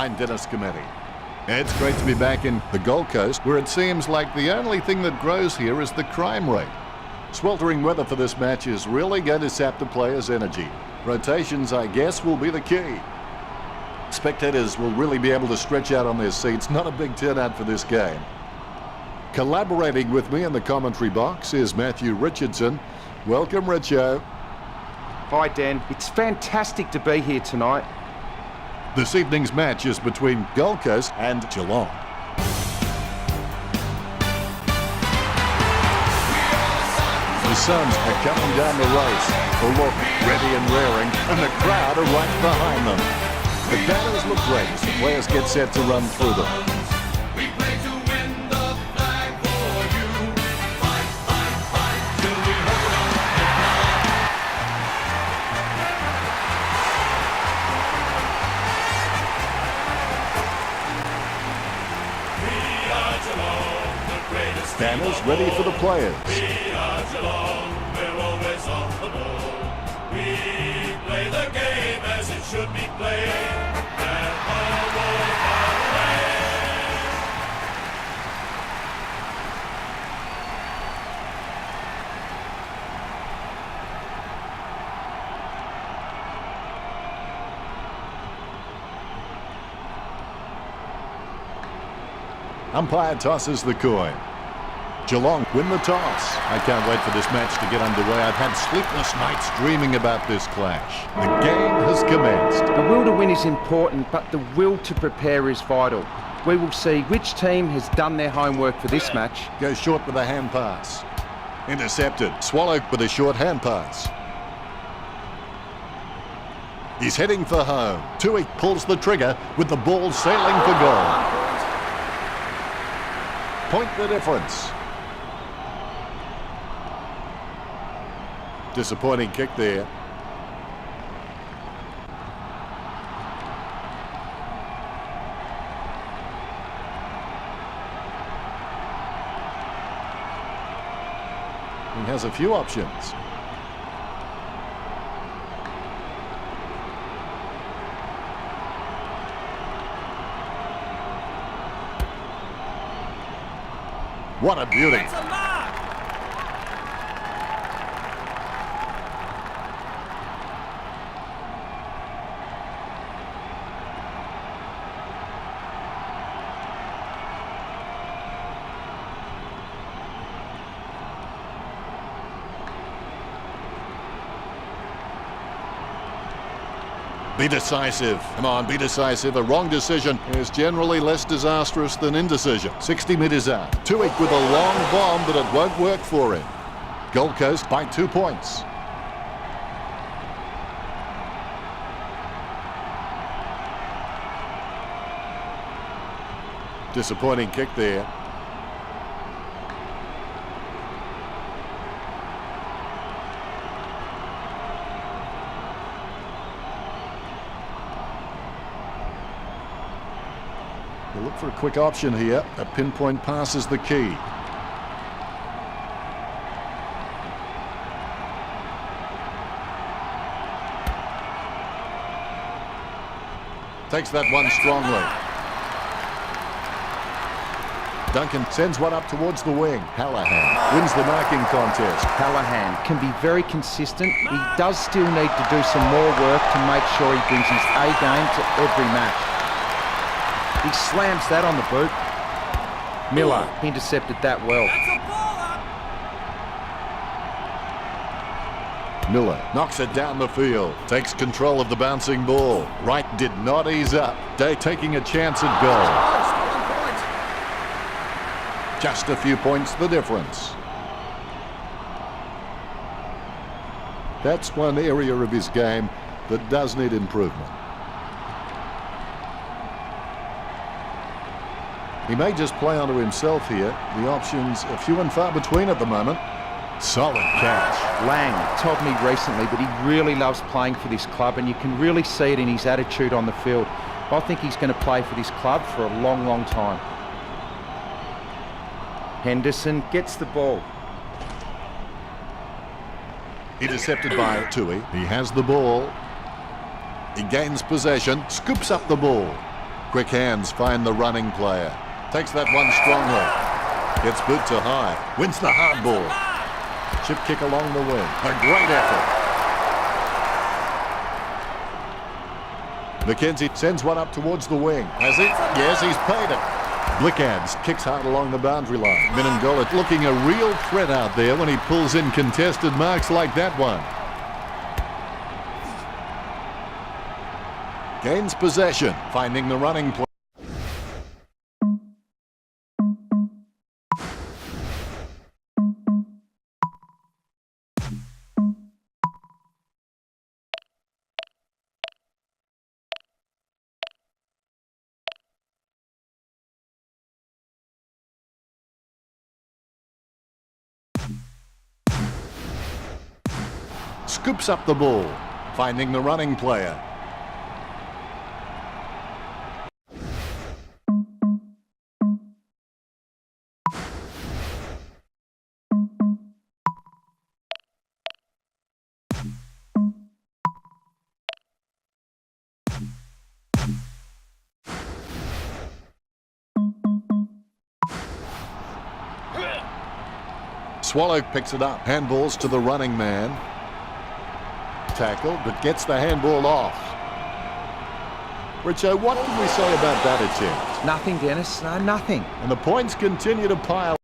behind Dennis Cometti. It's great to be back in the Gold Coast, where it seems like the only thing that grows here is the crime rate. Sweltering weather for this match is really going to sap the players' energy. Rotations, I guess, will be the key. Spectators will really be able to stretch out on their seats. Not a big turnout for this game. Collaborating with me in the commentary box is Matthew Richardson. Welcome, Richo. Hi, Dan. It's fantastic to be here tonight. This evening's match is between Gold Coast and Geelong. The Suns are coming down the race. The look ready and raring, and the crowd are right behind them. The batters look great as the players get set to run through them. Banners ready for the players. We are Geelong, we're always on the ball. We play the game as it should be played, and all will far away. Umpire tosses the coin. Geelong win the toss. I can't wait for this match to get underway. I've had sleepless nights dreaming about this clash. The game has commenced. The will to win is important, but the will to prepare is vital. We will see which team has done their homework for this match. Goes short with a hand pass. Intercepted. Swallow with a short hand pass. He's heading for home. Tui pulls the trigger with the ball sailing for goal. Point the difference. Disappointing kick there. He has a few options. What a beauty. Be decisive. Come on, be decisive. A wrong decision is generally less disastrous than indecision. 60 metres out. Tuick with a long bomb, but it won't work for him. Gold Coast by 2 points. Disappointing kick there. We'll look for a quick option here. A pinpoint pass is the key. Takes that one strongly. Duncan sends one up towards the wing. Hallahan wins the marking contest. Hallahan can be very consistent. He does still need to do some more work to make sure he brings his A game to every match. He slams that on the boot. Miller intercepted that well. Miller knocks it down the field. Takes control of the bouncing ball. Wright did not ease up. Day taking a chance at goal. Just a few points the difference. That's one area of his game that does need improvement. He may just play onto himself here. The options are few and far between at the moment. Solid catch. Lang told me recently that he really loves playing for this club, and you can really see it in his attitude on the field. I think he's going to play for this club for a long, long time. Henderson gets the ball. Intercepted by Tui. He has the ball. He gains possession, scoops up the ball. Quick hands find the running player. Takes that one strongly. Gets boot to high. Wins the hard ball. Chip kick along the wing. A great effort. McKenzie sends one up towards the wing. Has he? Yes, he's paid it. Blickads kicks hard along the boundary line. Minangola looking a real threat out there when he pulls in contested marks like that one. Gains possession, finding the running play. Scoops up the ball, finding the running player. Swallow picks it up. Handballs to the running man. Tackle, but gets the handball off. Richo, what can we say about that attempt? Nothing, Dennis. No, nothing. And the points continue to pile.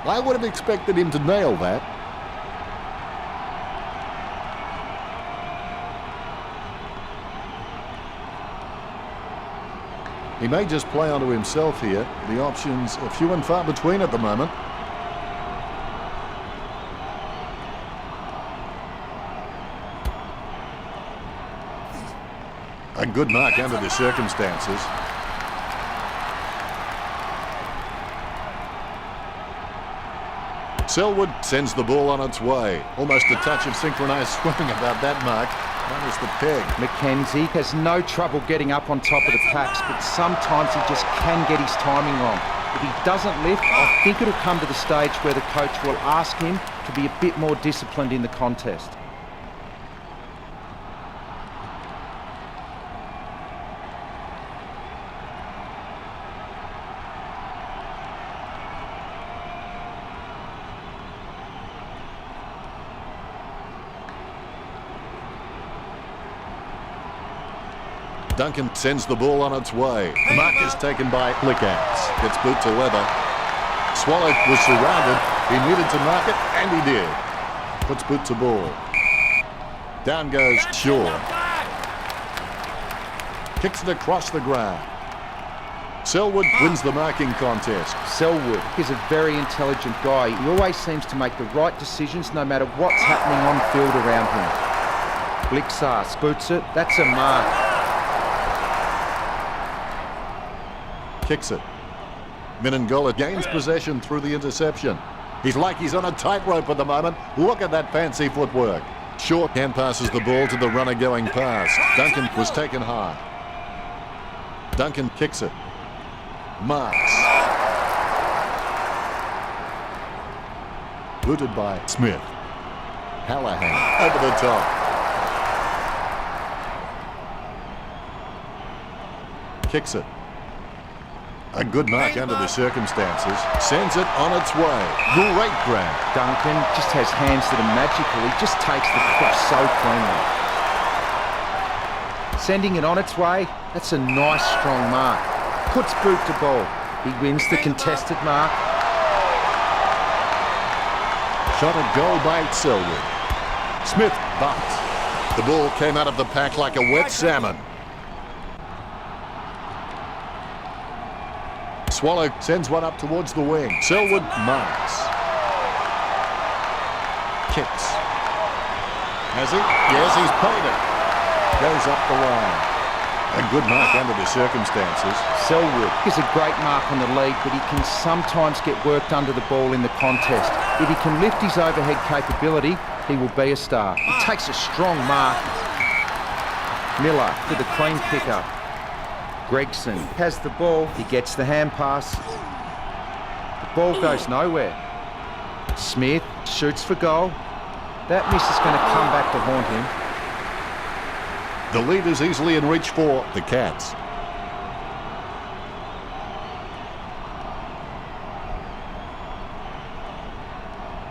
I would have expected him to nail that. He may just play onto himself here. The options are few and far between at the moment. A good mark under the circumstances. Selwood sends the ball on its way. Almost a touch of synchronised swimming about that mark. Minus the peg. McKenzie has no trouble getting up on top of the packs, but sometimes he just can get his timing wrong. If he doesn't lift, I think it'll come to the stage where the coach will ask him to be a bit more disciplined in the contest. Duncan sends the ball on its way. The mark is taken by Blickads. Gets boot to leather. Swallow was surrounded. He needed to mark it, and he did. Puts boot to ball. Down goes Shaw. Kicks it across the ground. Selwood wins the marking contest. Selwood is a very intelligent guy. He always seems to make the right decisions no matter what's happening on field around him. Blixar scoots it. That's a mark. Kicks it. Minangola gains possession through the interception. He's like he's on a tightrope at the moment. Look at that fancy footwork. Shaw hand passes the ball to the runner going past. Duncan was taken high. Duncan kicks it. Marks. Booted by Smith. Hallahan over the top. Kicks it. A good mark under the circumstances. Sends it on its way. Great grab. Duncan just has hands that are magical. He just takes the push so cleanly. Sending it on its way, that's a nice strong mark. Puts boot to ball. He wins the contested mark. Shot at goal by Selwood. Smith bucks. The ball came out of the pack like a wet salmon. Swallow sends one up towards the wing. Selwood marks. Kicks. Has he? Yes, he's paid it. Goes up the line. A good mark under the circumstances. Selwood is a great mark on the lead, but he can sometimes get worked under the ball in the contest. If he can lift his overhead capability, he will be a star. He takes a strong mark. Miller to the clean pickup. Gregson has the ball. He gets the hand pass. The ball goes nowhere. Smith shoots for goal. That miss is going to come back to haunt him. The lead is easily in reach for the Cats.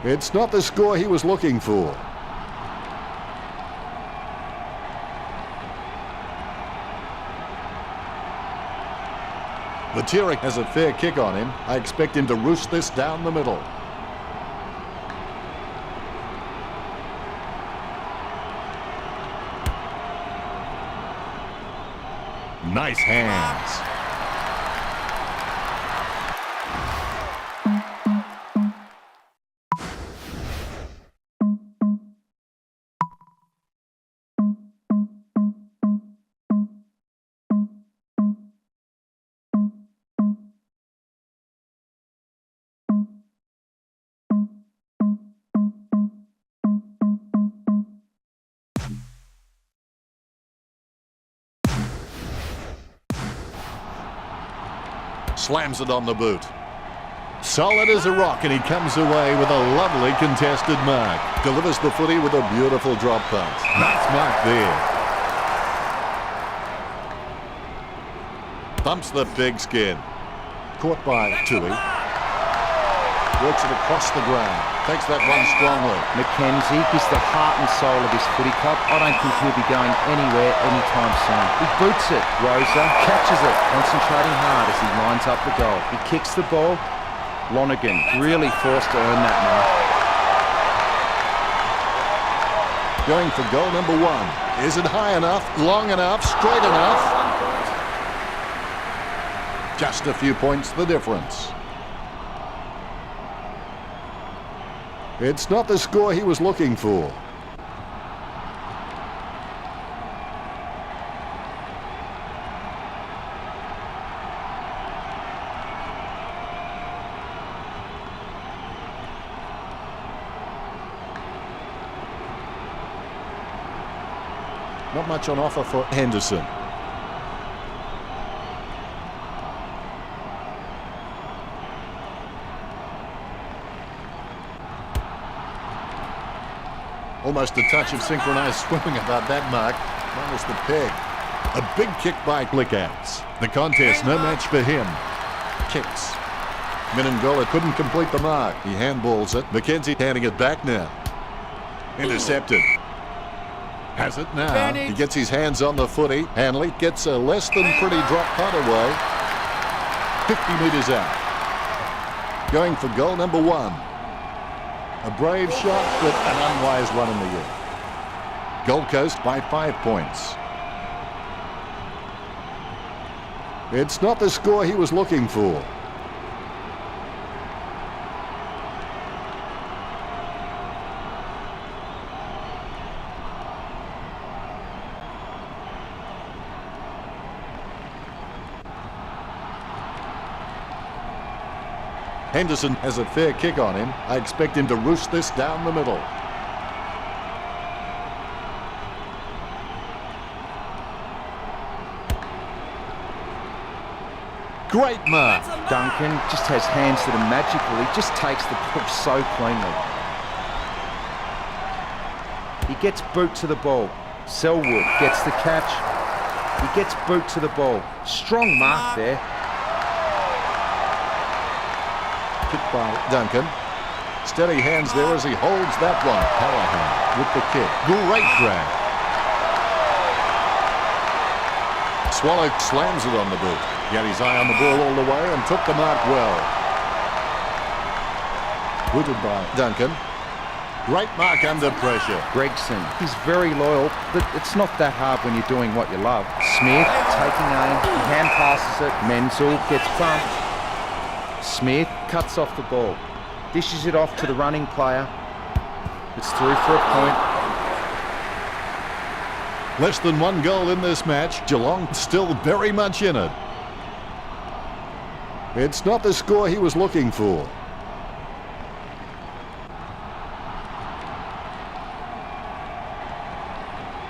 It's not the score he was looking for. Letera has a fair kick on him. I expect him to roost this down the middle. Nice hands. Slams it on the boot. Solid as a rock, and he comes away with a lovely contested mark. Delivers the footy with a beautiful drop pass. Nice mark there. Thumps the pigskin. Caught by Tui. Works it across the ground. Takes that one strongly. McKenzie is the heart and soul of this footy club. I don't think he'll be going anywhere anytime soon. He boots it. Rosa catches it, concentrating hard as he lines up the goal. He kicks the ball. Lonergan really forced to earn that mark. Going for goal number one. Is it high enough, long enough, straight enough? Just a few points the difference. It's not the score he was looking for. Not much on offer for Henderson. Almost a touch of synchronized swimming about that mark. Minus the peg. A big kick by Blickouts. The contest, no match for him. Kicks. Menengola couldn't complete the mark. He handballs it. McKenzie handing it back now. Intercepted. Has it now. He gets his hands on the footy. Hanley gets a less than pretty drop punt away. 50 metres out. Going for goal number one. A brave shot, but an unwise one in the end. Gold Coast by 5 points. It's not the score he was looking for. Henderson has a fair kick on him. I expect him to roost this down the middle. Great mark. Duncan just has hands that are magical. He just takes the ball so cleanly. He gets boot to the ball. Selwood gets the catch. He gets boot to the ball. Strong mark there. Kick by Duncan. Steady hands there as he holds that one. Callahan with the kick. Great grab. Swallow slams it on the boot. He had his eye on the ball all the way and took the mark well. Booted by Duncan. Great mark under pressure. Gregson, he's very loyal, but it's not that hard when you're doing what you love. Smith taking aim. He hand passes it. Menzel gets bumped. Smith cuts off the ball, dishes it off to the running player. It's through for a point. Less than one goal in this match. Geelong still very much in it. It's not the score he was looking for.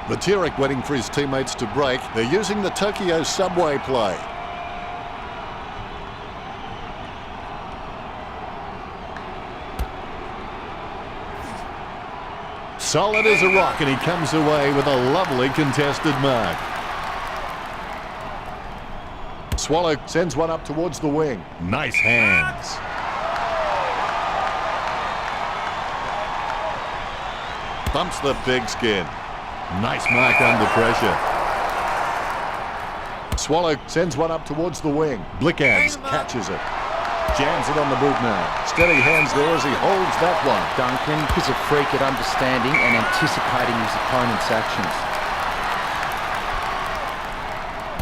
Matiric waiting for his teammates to break. They're using the Tokyo subway play. Solid as a rock, and he comes away with a lovely contested mark. Swallow sends one up towards the wing. Nice hands. Bumps the pigskin. Nice mark under pressure. Swallow sends one up towards the wing. Blickans catches it. Jams it on the boot now. Steady hands there as he holds that one. Duncan is a freak at understanding and anticipating his opponent's actions.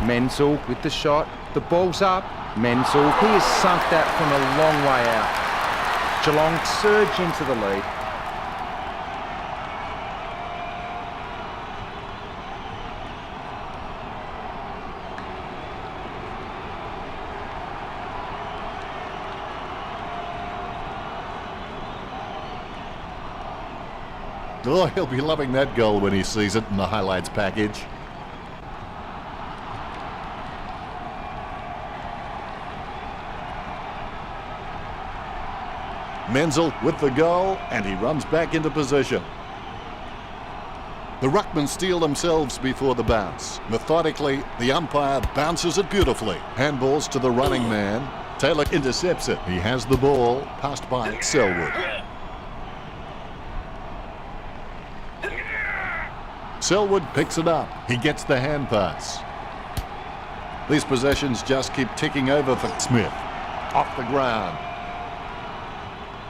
Menzel with the shot. The ball's up. Menzel, he has sunk that from a long way out. Geelong surge into the lead. Oh, he'll be loving that goal when he sees it in the highlights package. Menzel with the goal, and he runs back into position. The ruckmen steel themselves before the bounce. Methodically, the umpire bounces it beautifully. Handballs to the running man. Taylor intercepts it. He has the ball, passed by Selwood. Selwood picks it up. He gets the hand pass. These possessions just keep ticking over for Smith. Off the ground.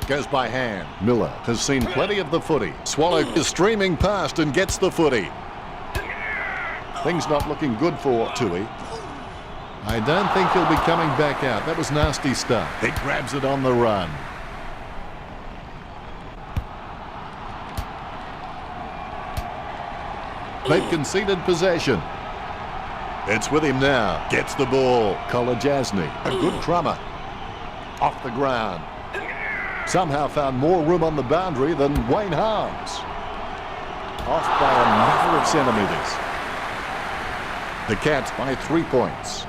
Goes by hand. Miller has seen plenty of the footy. Swallow is streaming past and gets the footy. Things not looking good for Tui. I don't think he'll be coming back out. That was nasty stuff. He grabs it on the run. They've conceded possession. It's with him now. Gets the ball. Kolajasny, a good crummer. Off the ground. Somehow found more room on the boundary than Wayne Harms. Off by a matter of centimetres. The Cats by 3 points.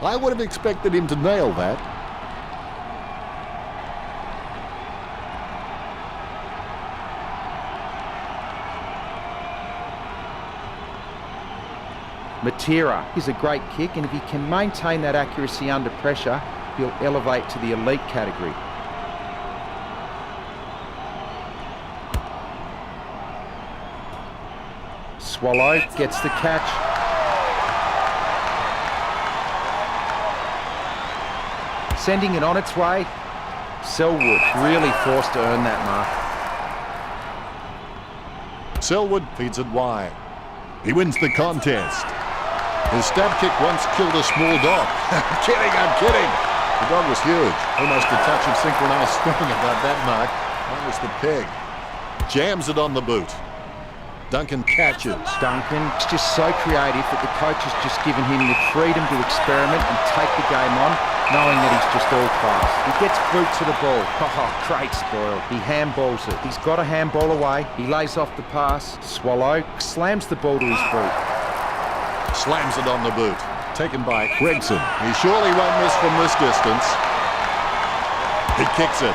I would have expected him to nail that. Matera is a great kick, and if he can maintain that accuracy under pressure, he'll elevate to the elite category. Swallow gets the catch. Sending it on its way. Selwood really forced to earn that mark. Selwood feeds it wide. He wins the contest. His stab kick once killed a small dog. I'm kidding. The dog was huge. Almost a touch of synchronized swimming about that mark. That was the pig. Jams it on the boot. Duncan catches. Duncan is just so creative that the coach has just given him the freedom to experiment and take the game on, knowing that he's just all class. He gets boot to the ball. Oh, great spoil. He handballs it. He's got a handball away. He lays off the pass. Swallow slams the ball to his boot. Slams it on the boot. Taken by Gregson. He surely won't miss from this distance. He kicks it.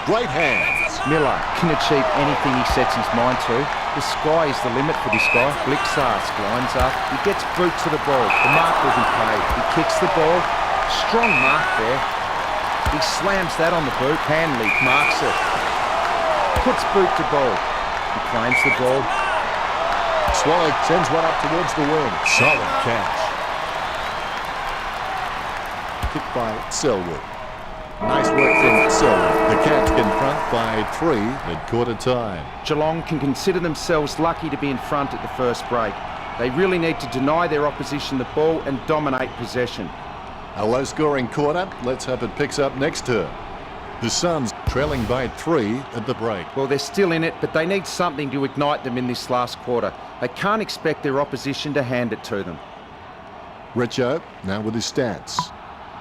Great hands. Miller can achieve anything he sets his mind to. The sky is the limit for this guy. Blixarsk lines up. He gets boot to the ball. The mark will be paid. He kicks the ball. Strong mark there. He slams that on the boot. Hanley marks it. Puts boot to ball. He claims the ball. Swallow sends one up towards the wing. Solid catch. Kicked by Selwood. Nice work from Selwood. The Cats confront by 3 at quarter time. Geelong can consider themselves lucky to be in front at the first break. They really need to deny their opposition the ball and dominate possession. A low-scoring quarter. Let's hope it picks up next term. The Suns trailing by 3 at the break. Well, they're still in it, but they need something to ignite them in this last quarter. They can't expect their opposition to hand it to them. Richo now with his stats.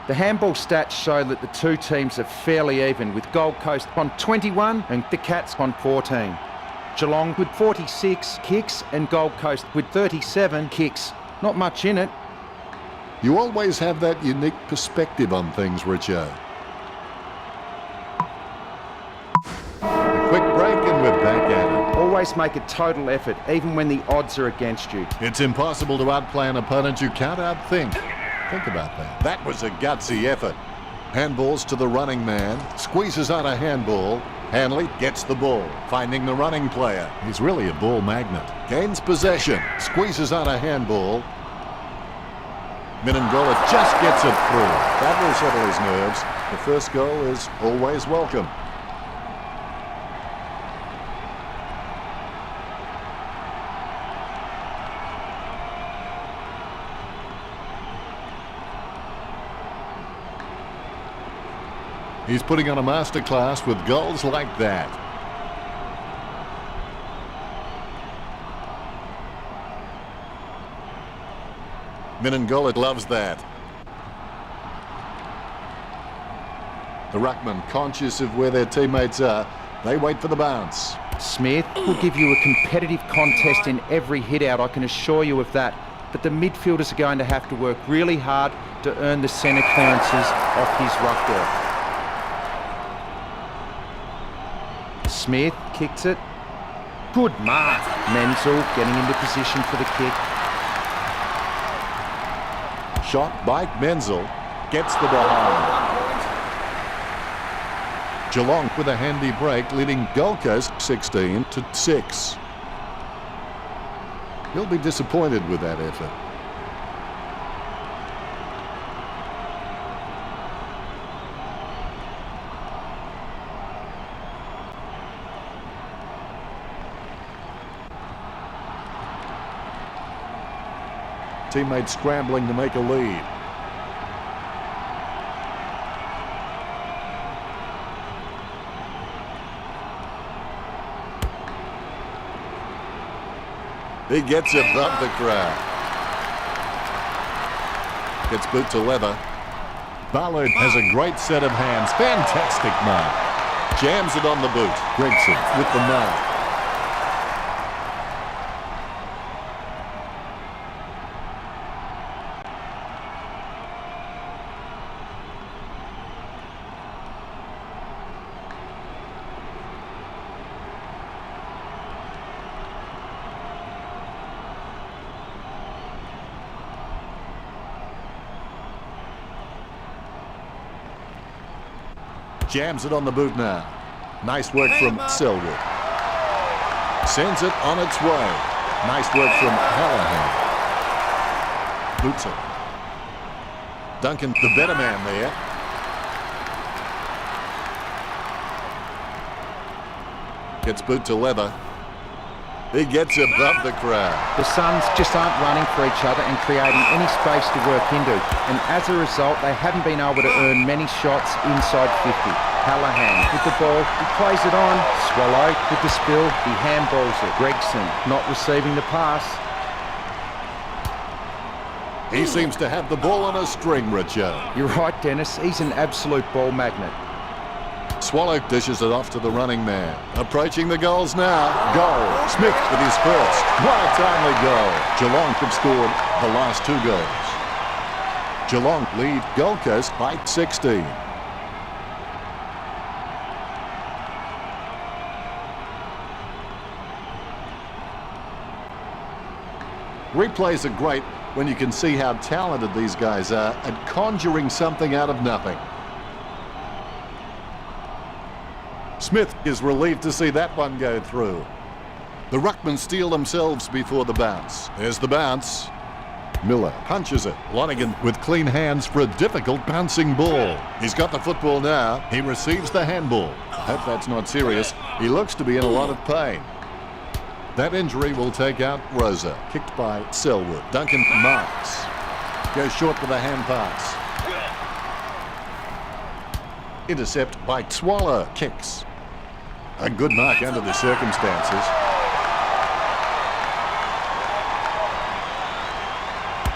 The handball stats show that the two teams are fairly even, with Gold Coast on 21 and the Cats on 14. Geelong with 46 kicks and Gold Coast with 37 kicks. Not much in it. You always have that unique perspective on things, Richo. A quick break and we're back at it. Always make a total effort, even when the odds are against you. It's impossible to outplay an opponent you can't outthink. Think about that. That was a gutsy effort. Handballs to the running man. Squeezes out a handball. Hanley gets the ball, finding the running player. He's really a ball magnet. Gains possession. Squeezes out a handball. Minangola just gets it through. That will settle his nerves. The first goal is always welcome. He's putting on a masterclass with goals like that. Minangola loves that. The ruckman, conscious of where their teammates are, they wait for the bounce. Smith will give you a competitive contest in every hit-out, I can assure you of that. But the midfielders are going to have to work really hard to earn the centre clearances off his ruck work. Smith kicks it. Good mark. Menzel getting into position for the kick. Shot by Menzel. Gets the behind. Geelong with a handy break, leading Gold Coast 16-6. He'll be disappointed with that effort. Teammates scrambling to make a lead. He gets above the crowd. Gets boot to leather. Ballard has a great set of hands. Fantastic mark. Jams it on the boot. Gregson with the mark. Jams it on the boot now. Nice work from Selwood. Sends it on its way. Nice work from Hallahan. Boots it. Duncan, the better man there. Gets boot to leather. He gets above the crowd. The Suns just aren't running for each other and creating any space to work into. And as a result, they haven't been able to earn many shots inside 50. Hallahan with the ball, he plays it on. Swallow with the spill, he handballs it. Gregson not receiving the pass. He seems to have the ball on a string, Richo. You're right, Dennis. He's an absolute ball magnet. Swallow dishes it off to the running man. Approaching the goals now. Goal. Smith with his first. What a timely goal. Geelong have scored the last 2 goals. Geelong lead Gold Coast by 16. Replays are great when you can see how talented these guys are at conjuring something out of nothing. Smith is relieved to see that one go through. The ruckmen steel themselves before the bounce. There's the bounce. Miller punches it. Lonergan with clean hands for a difficult bouncing ball. He's got the football now. He receives the handball. Hope that's not serious. He looks to be in a lot of pain. That injury will take out Rosa. Kicked by Selwood. Duncan marks. Goes short with a hand pass. Intercept by Swallow. Kicks. A good mark under the circumstances.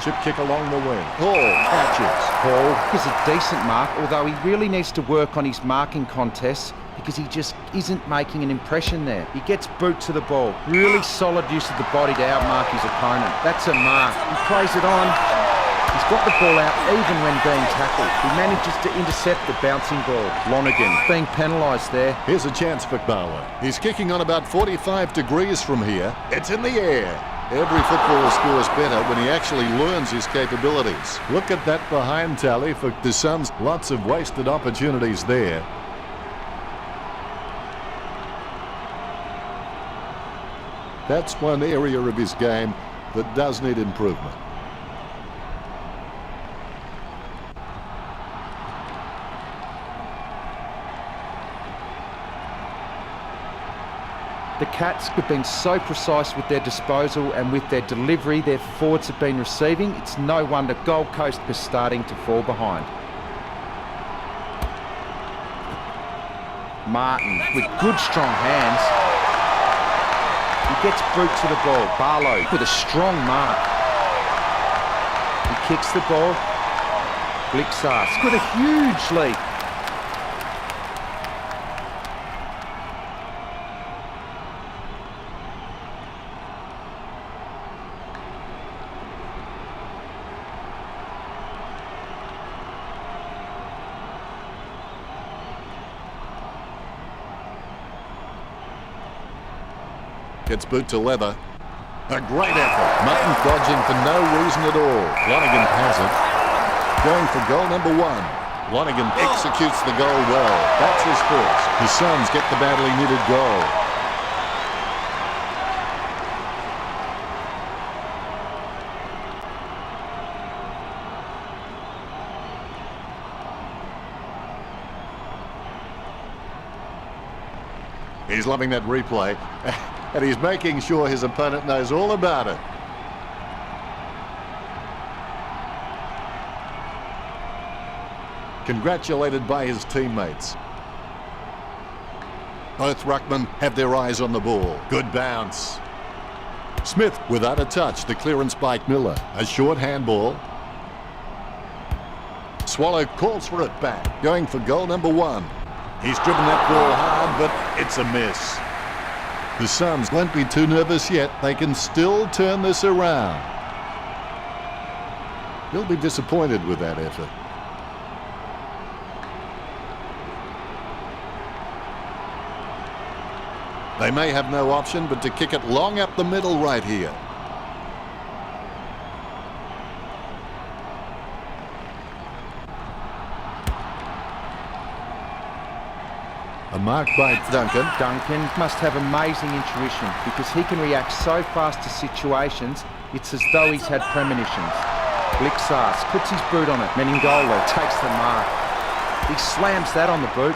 Chip kick along the wing. Hall catches. Hall is a decent mark, although he really needs to work on his marking contests because he just isn't making an impression there. He gets boot to the ball. Really solid use of the body to outmark his opponent. That's a mark. He plays it on. He's got the ball out even when being tackled. He manages to intercept the bouncing ball. Lonergan being penalised there. Here's a chance for Barlow. He's kicking on about 45 degrees from here. It's in the air. Every footballer scores better when he actually learns his capabilities. Look at that behind tally for the Suns. Lots of wasted opportunities there. That's one area of his game that does need improvement. The Cats have been so precise with their disposal and with their delivery their forwards have been receiving. It's no wonder Gold Coast is starting to fall behind. Martin with good strong hands. He gets boot to the ball. Barlow with a strong mark. He kicks the ball. Blixas with a huge lead. Gets boot to leather. A great effort. Martin dodging for no reason at all. Lonergan has it. Going for goal number 1. Lonergan executes the goal well. That's his first. The Suns get the badly needed goal. He's loving that replay. And he's making sure his opponent knows all about it. Congratulated by his teammates. Both ruckmen have their eyes on the ball. Good bounce. Smith without a touch. The clearance by Miller. A short handball. Swallow calls for it back. Going for goal number 1. He's driven that ball hard, but it's a miss. The Suns won't be too nervous yet. They can still turn this around. He'll be disappointed with that effort. They may have no option but to kick it long up the middle right here. A mark by Duncan. Duncan must have amazing intuition because he can react so fast to situations, it's as though he's had premonitions. Blixas puts his boot on it. Meningolo takes the mark. He slams that on the boot.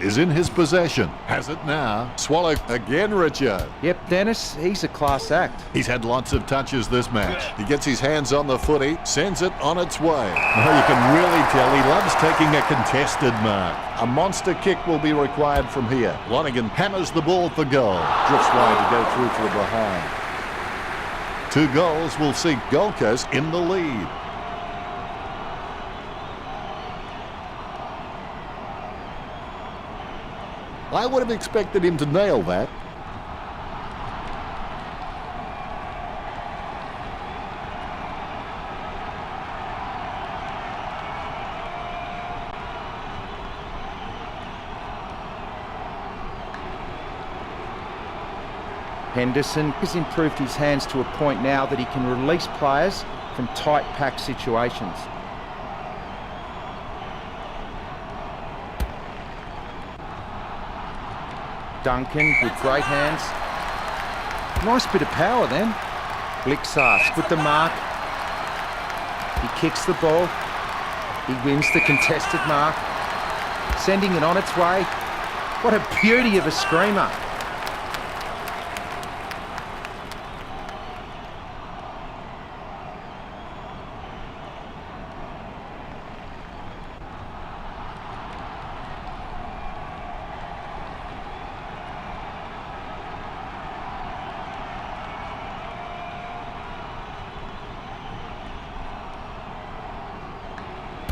Is in his possession. Has it now. Swallow again, Richo. Yep, Dennis, he's a class act. He's had lots of touches this match. He gets his hands on the footy, sends it on its way. Now you can really tell he loves taking a contested mark. A monster kick will be required from here. Lonergan hammers the ball for goal. Drifts wide to go through to the behind. 2 goals will see Gold Coast in the lead. I would have expected him to nail that. Henderson has improved his hands to a point now that he can release players from tight pack situations. Duncan with great hands. Nice bit of power then. Blixas with the mark. He kicks the ball. He wins the contested mark. Sending it on its way. What a beauty of a screamer.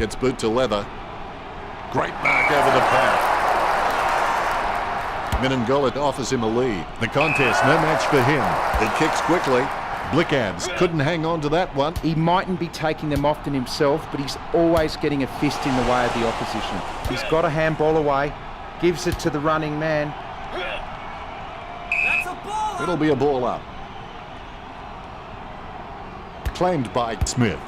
Gets boot to leather. Great mark over the path. Menengola offers him a lead. The contest, no match for him. It kicks quickly. Blickabs couldn't hang on to that one. He mightn't be taking them often himself, but he's always getting a fist in the way of the opposition. He's got a handball away, gives it to the running man. That's a ball. It'll be a ball up. Claimed by Smith.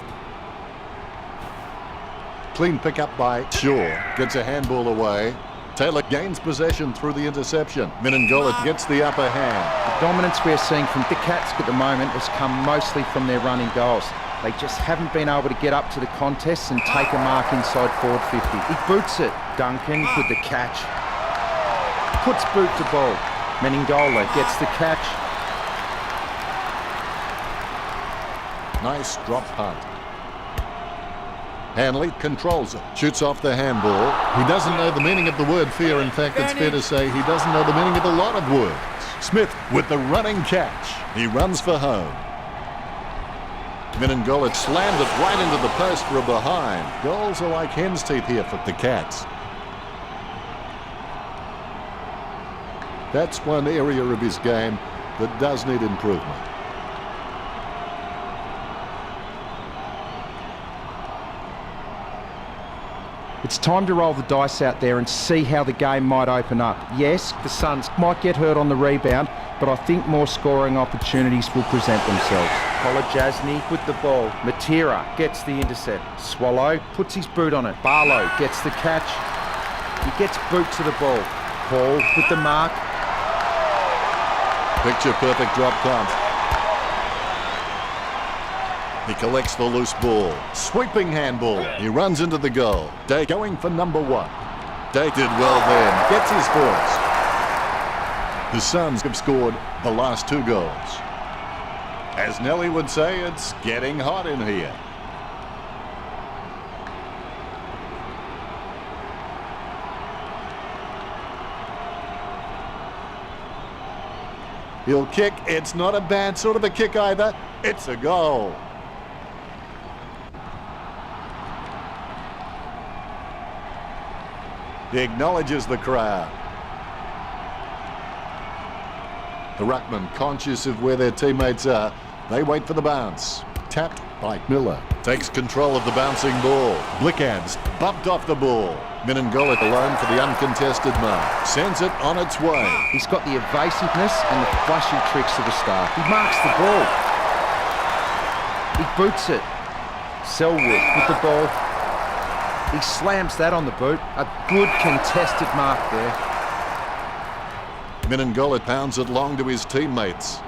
Clean pick up by Shaw. Gets a handball away. Taylor gains possession through the interception. Menengola gets the upper hand. The dominance we're seeing from the Cats at the moment has come mostly from their running goals. They just haven't been able to get up to the contests and take a mark inside forward 50. He boots it. Duncan with the catch. Puts boot to ball. Menengola gets the catch. Nice drop punt. Hanley controls it, shoots off the handball. He doesn't know the meaning of the word fear. In fact, it's fair to say he doesn't know the meaning of a lot of words. Smith with the running catch. He runs for home. Menengola slammed it right into the post for a behind. Goals are like hen's teeth here for the Cats. That's one area of his game that does need improvement. It's time to roll the dice out there and see how the game might open up. Yes, the Suns might get hurt on the rebound, but I think more scoring opportunities will present themselves. Kolajasny with the ball. Matera gets the intercept. Swallow puts his boot on it. Barlow gets the catch. He gets boot to the ball. Hall with the mark. Picture perfect drop punt. He collects the loose ball. Sweeping handball. He runs into the goal. Day going for number one. Day did well then. Gets his first. The Suns have scored the last 2 goals. As Nelly would say, it's getting hot in here. He'll kick. It's not a bad sort of a kick either. It's a goal. He acknowledges the crowd. The ruckman, conscious of where their teammates are, they wait for the bounce. Tapped by Miller. Takes control of the bouncing ball. Blickabs bumped off the ball. Menengola alone for the uncontested mark. Sends it on its way. He's got the evasiveness and the flashy tricks of a star. He marks the ball. He boots it. Selwood with the ball. He slams that on the boot. A good contested mark there. Menengola pounds it long to his teammates.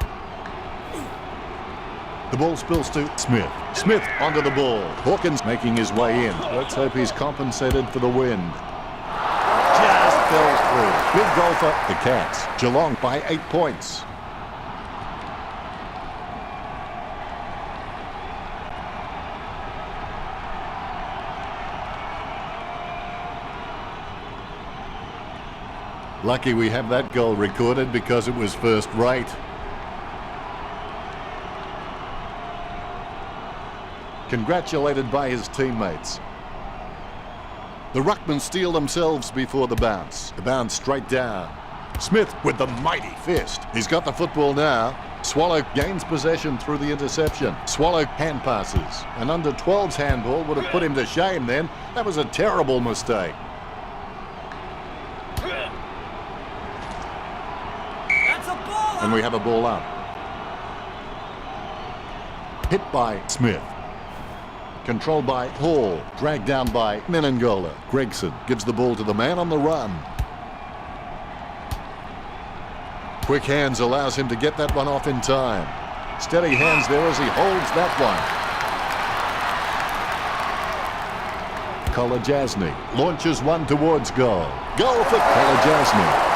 The ball spills to Smith. Smith onto the ball. Hawkins making his way in. Let's hope he's compensated for the wind. Just fell through. Big goal for the Cats. Geelong by 8 points. Lucky we have that goal recorded because it was first rate. Congratulated by his teammates. The ruckmen steel themselves before the bounce. The bounce straight down. Smith with the mighty fist. He's got the football now. Swallow gains possession through the interception. Swallow hand passes. An under 12's handball would have put him to shame then. That was a terrible mistake. And we have a ball up. Hit by Smith. Controlled by Hall. Dragged down by Menengola. Gregson gives the ball to the man on the run. Quick hands allows him to get that one off in time. Steady hands there as he holds that one. Kolajasny launches one towards goal. Goal for Kolajasny.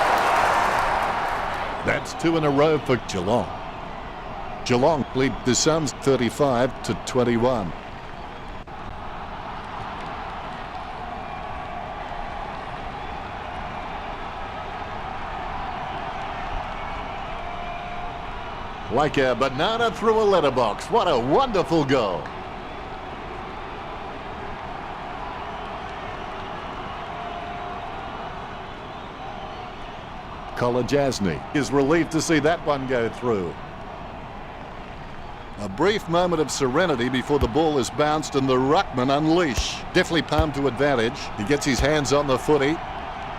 That's 2 in a row for Geelong. Geelong lead the Suns 35-21. Like a banana through a letterbox. What a wonderful goal. Kolajasny is relieved to see that one go through. A brief moment of serenity before the ball is bounced and the ruckman unleash. Definitely palmed to advantage. He gets his hands on the footy.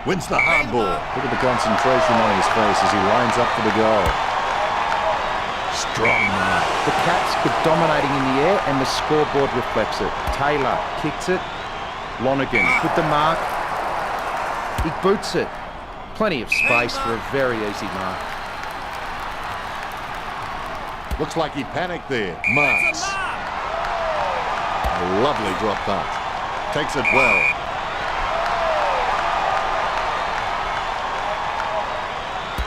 Wins the hard ball. Look at the concentration on his face as he lines up for the goal. Strong mark. The Cats were dominating in the air and the scoreboard reflects it. Taylor kicks it. Lonergan with the mark. He boots it. Plenty of space for a very easy mark. Looks like he panicked there. Marks. A lovely drop pass. Takes it well.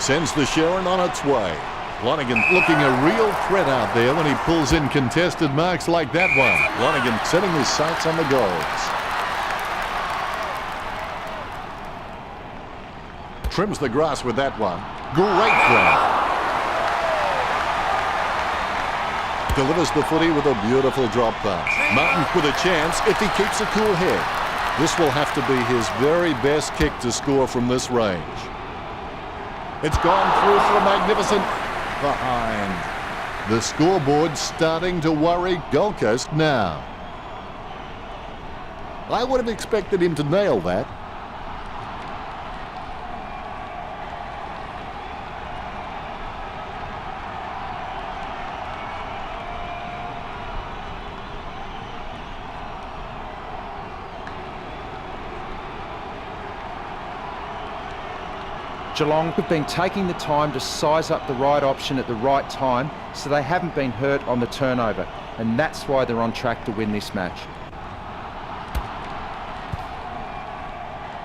Sends the Sharon on its way. Lonergan looking a real threat out there when he pulls in contested marks like that one. Lonergan setting his sights on the goals. Trims the grass with that one. Great grab. Delivers the footy with a beautiful drop pass. Martin with a chance if he keeps a cool head. This will have to be his very best kick to score from this range. It's gone through for a magnificent behind. The scoreboard starting to worry Gold Coast now. I would have expected him to nail that. Geelong have been taking the time to size up the right option at the right time so they haven't been hurt on the turnover, and that's why they're on track to win this match.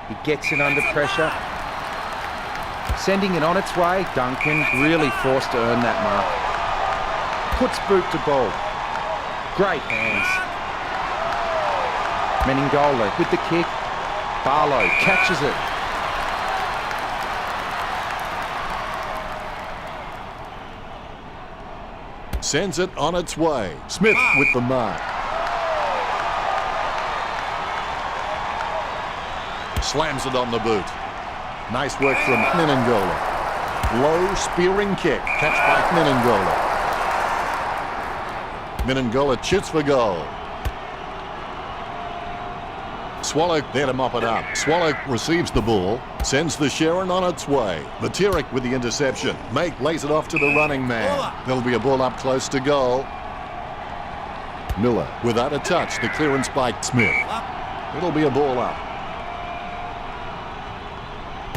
He gets it under pressure. Sending it on its way, Duncan really forced to earn that mark. Puts boot to ball. Great hands. Meningola with the kick. Barlow catches it. Sends it on its way. Smith with the mark. Slams it on the boot. Nice work from Meningola. Low spearing kick. Catch by Meningola. Meningola shoots for goal. Swallow there to mop it up. Swallow receives the ball. Sends the Sharon on its way. Materik with the interception. Make lays it off to the running man. There'll be a ball up close to goal. Miller without a touch. The clearance by Smith. It'll be a ball up.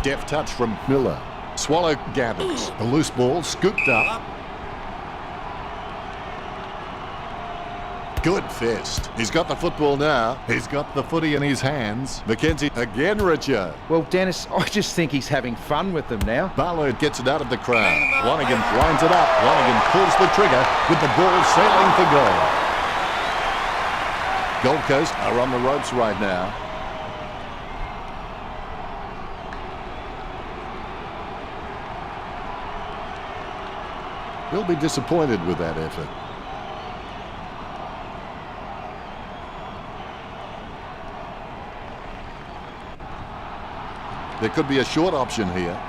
Deft touch from Miller. Swallow gathers. The loose ball scooped up. Good fist. He's got the football now. He's got the footy in his hands. Mackenzie again, Richo. Well, Dennis, I just think he's having fun with them now. Barlow gets it out of the crowd. Lonergan lines it up. Lonergan pulls the trigger with the ball sailing for goal. Gold Coast are on the ropes right now. He'll be disappointed with that effort. There could be a short option here.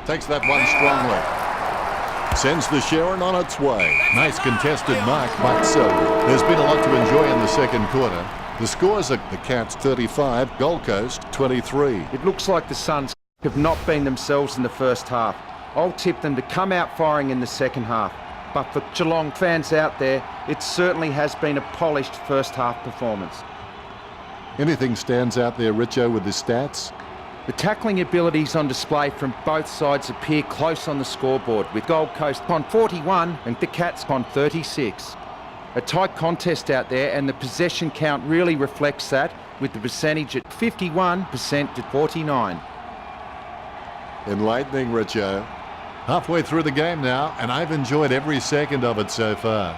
Takes that one strongly. Sends the Sharon on its way. Nice contested mark by Selby. There's been a lot to enjoy in the second quarter. The scores are the Cats 35, Gold Coast 23. It looks like the Suns have not been themselves in the first half. I'll tip them to come out firing in the second half. But for Geelong fans out there, it certainly has been a polished first half performance. Anything stands out there, Richo, with the stats? The tackling abilities on display from both sides appear close on the scoreboard, with Gold Coast on 41 and the Cats on 36. A tight contest out there, and the possession count really reflects that, with the percentage at 51% to 49. Enlightening, Richo. Halfway through the game now, and I've enjoyed every second of it so far.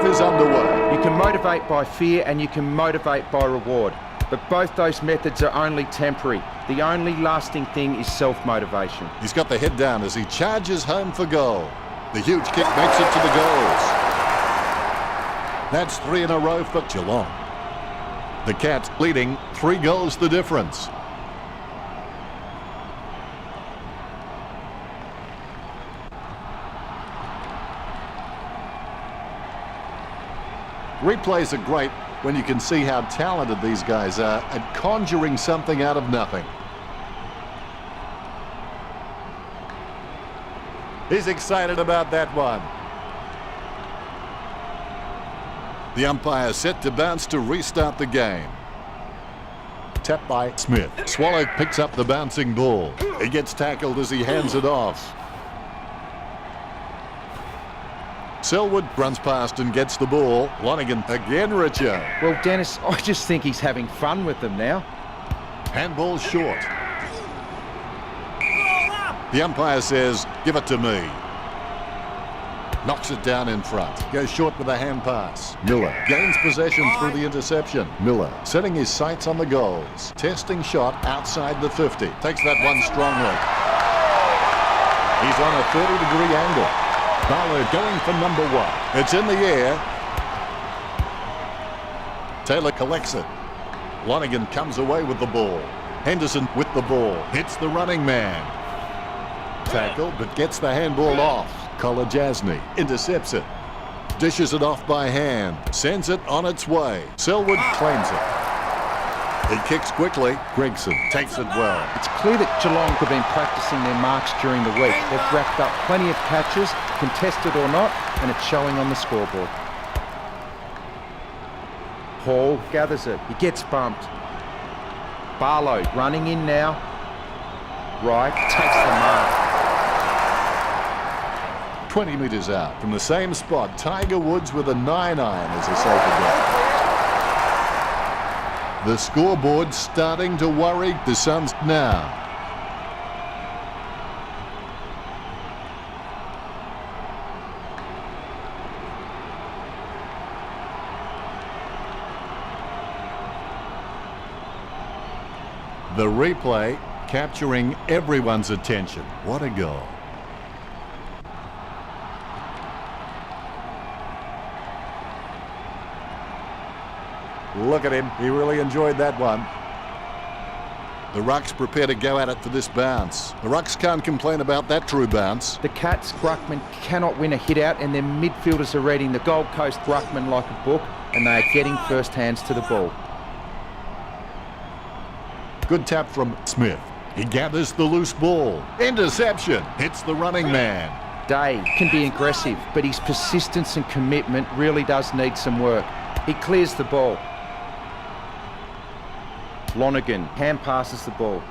is underway. You can motivate by fear and you can motivate by reward. But both those methods are only temporary. The only lasting thing is self-motivation. He's got the head down as he charges home for goal. The huge kick makes it to the goals. That's 3 in a row for Geelong. The Cats leading 3 goals the difference. Replays are great when you can see how talented these guys are at conjuring something out of nothing. He's excited about that one. The umpire set to bounce to restart the game. Tapped by Smith. Swallow picks up the bouncing ball. He gets tackled as he hands it off. Selwood runs past and gets the ball. Lonergan again, Richard. Well, Dennis, I just think he's having fun with them now. Handball short. The umpire says, give it to me. Knocks it down in front. Goes short with a hand pass. Miller gains possession through the interception. Miller setting his sights on the goals. Testing shot outside the 50. Takes that one strongly. He's on a 30-degree angle. Ballard going for number 1. It's in the air. Taylor collects it. Lonergan comes away with the ball. Henderson with the ball. Hits the running man. Tackle, but gets the handball off. Kolajasny intercepts it. Dishes it off by hand. Sends it on its way. Selwood claims it. He kicks quickly. Gregson takes it well. It's clear that Geelong have been practicing their marks during the week. They've racked up plenty of catches, contested or not, and it's showing on the scoreboard. Hall gathers it. He gets bumped. Barlow running in now. Wright takes the mark. 20 metres out from the same spot, Tiger Woods with a 9-iron as a safer goal. The scoreboard starting to worry the Suns now. The replay capturing everyone's attention. What a goal. Look at him. He really enjoyed that one. The Rucks prepare to go at it for this bounce. The Rucks can't complain about that true bounce. The Cats' ruckman cannot win a hit out, and their midfielders are reading the Gold Coast ruckman like a book, and they are getting first hands to the ball. Good tap from Smith. He gathers the loose ball. Interception. Hits the running man. Day can be aggressive, but his persistence and commitment really does need some work. He clears the ball. Lonergan hand passes the ball.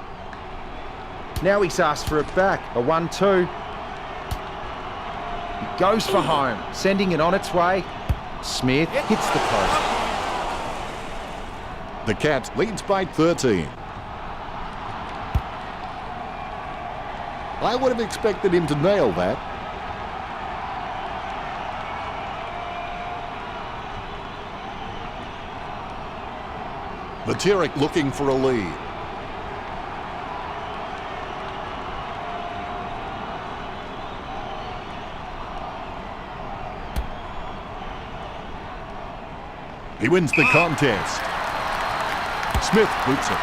Now he's asked for it back. A 1-2. He goes for home, sending it on its way. Smith hits the post. The Cats leads by 13. I would have expected him to nail that. Materik looking for a lead. He wins the contest. Smith boots it.